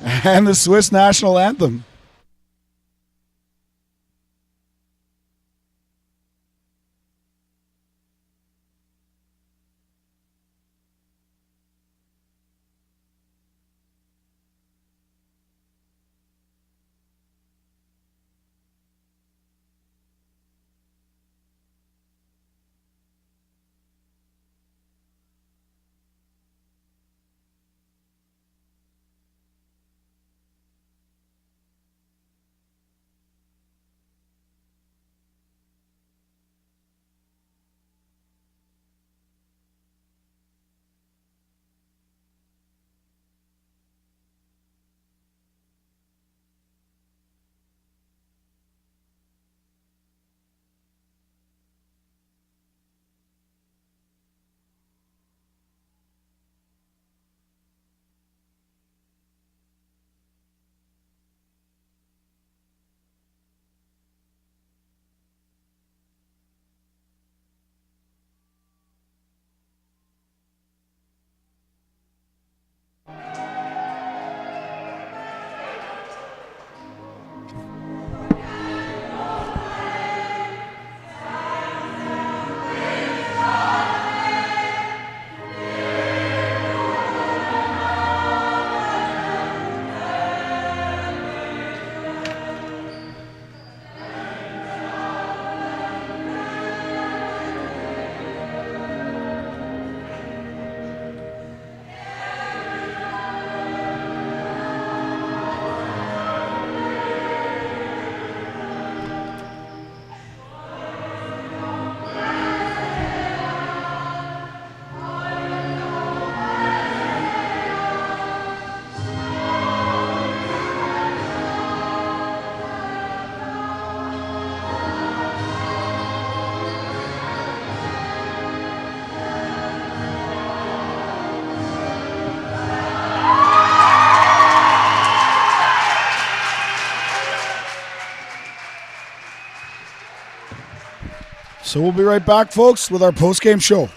and the Swiss national anthem. So we'll be right back, folks, with our post-game show.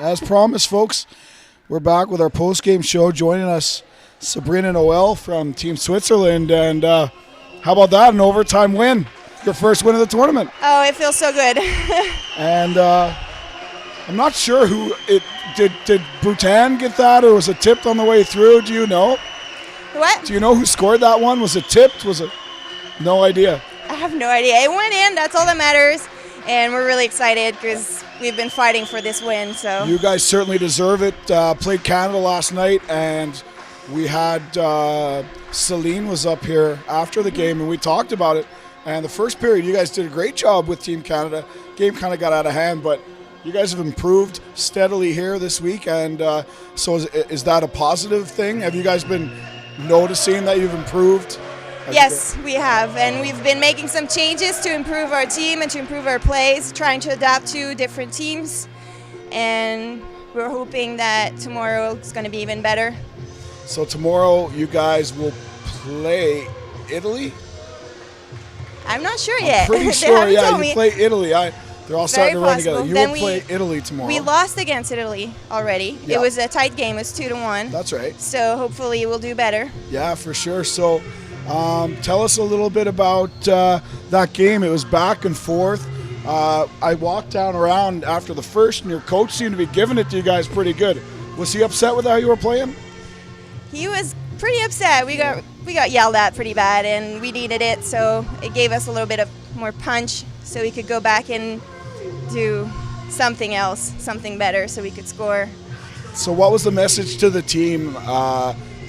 As promised, folks, we're back with our post-game show. Joining us, Sabrina Noel from Team Switzerland. And how about that, an overtime win? Your first win of the tournament. Oh, it feels so good. And I'm not sure who it did. Did Bhutan get that, or was it tipped on the way through? Do you know? What? Do you know who scored that one? Was it tipped? Was it? No idea. I have no idea. It went in. That's all that matters. And we're really excited because we've been fighting for this win. So you guys certainly deserve it. Played Canada last night, and we had Celine was up here after the game, and we talked about it. And the first period, you guys did a great job with Team Canada. Game kind of got out of hand, but you guys have improved steadily here this week. And so is that a positive thing? Have you guys been noticing that you've improved? Yes, we have, and we've been making some changes to improve our team and to improve our plays, trying to adapt to different teams, and we're hoping that tomorrow is going to be even better. So tomorrow you guys will play Italy? I'm not sure yet. I'm pretty sure, yeah, you play Italy. They're all starting to run together. You will play Italy tomorrow. We lost against Italy already. Yeah. It was a tight game. It was 2-1. That's right. So hopefully we'll do better. Yeah, for sure. So tell us a little bit about that game. It was back and forth. I walked down around after the first, and your coach seemed to be giving it to you guys pretty good. Was he upset with how you were playing? He was pretty upset. We got yelled at pretty bad, and we needed it, so it gave us a little bit of more punch so we could go back and do something else, something better, so we could score. So what was the message to the team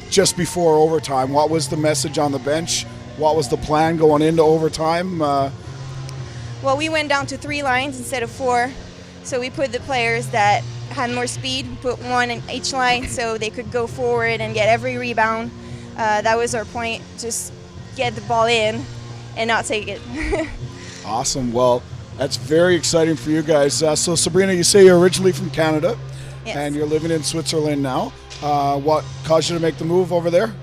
just before overtime? What was the message on the bench? What was the plan going into overtime? Well, we went down to 3 lines instead of 4, so we put the players that had more speed, put 1 in each line so they could go forward and get every rebound. That was our point, just get the ball in and not take it. Awesome. Well, that's very exciting for you guys. So Sabrina, you say you're originally from Canada. Yes. And you're living in Switzerland now. What caused you to make the move over there?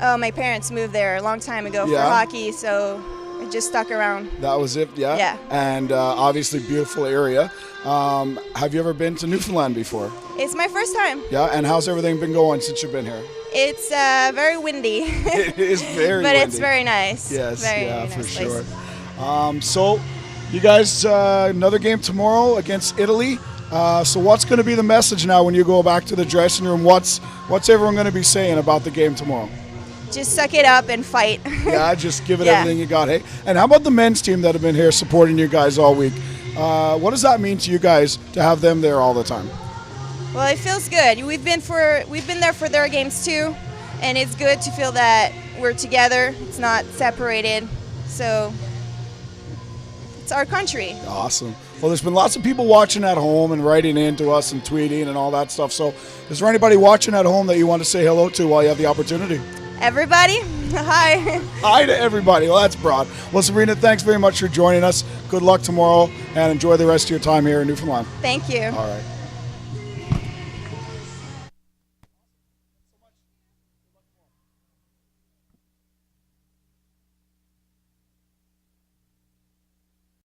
Oh, my parents moved there a long time ago for Yeah. hockey, so I just stuck around. That was it, yeah? Yeah. And obviously beautiful area. Have you ever been to Newfoundland before? It's my first time. Yeah, and how's everything been going since you've been here? It's very windy, It is very but windy. it's very nice. Yes, very yeah, nice for place. sure. So you guys, another game tomorrow against Italy. So what's going to be the message now when you go back to the dressing room? What's everyone going to be saying about the game tomorrow? Just suck it up and fight. Yeah, just give it Yeah. everything you got. Hey, and how about the men's team that have been here supporting you guys all week? What does that mean to you guys to have them there all the time? Well, it feels good. We've been there for their games too, and it's good to feel that we're together. It's not separated. So it's our country. Awesome. Well, there's been lots of people watching at home and writing in to us and tweeting and all that stuff. So is there anybody watching at home that you want to say hello to while you have the opportunity? Everybody, hi. Hi to everybody. Well, that's broad. Well, Sabrina, thanks very much for joining us. Good luck tomorrow and enjoy the rest of your time here in Newfoundland. Thank you. All right.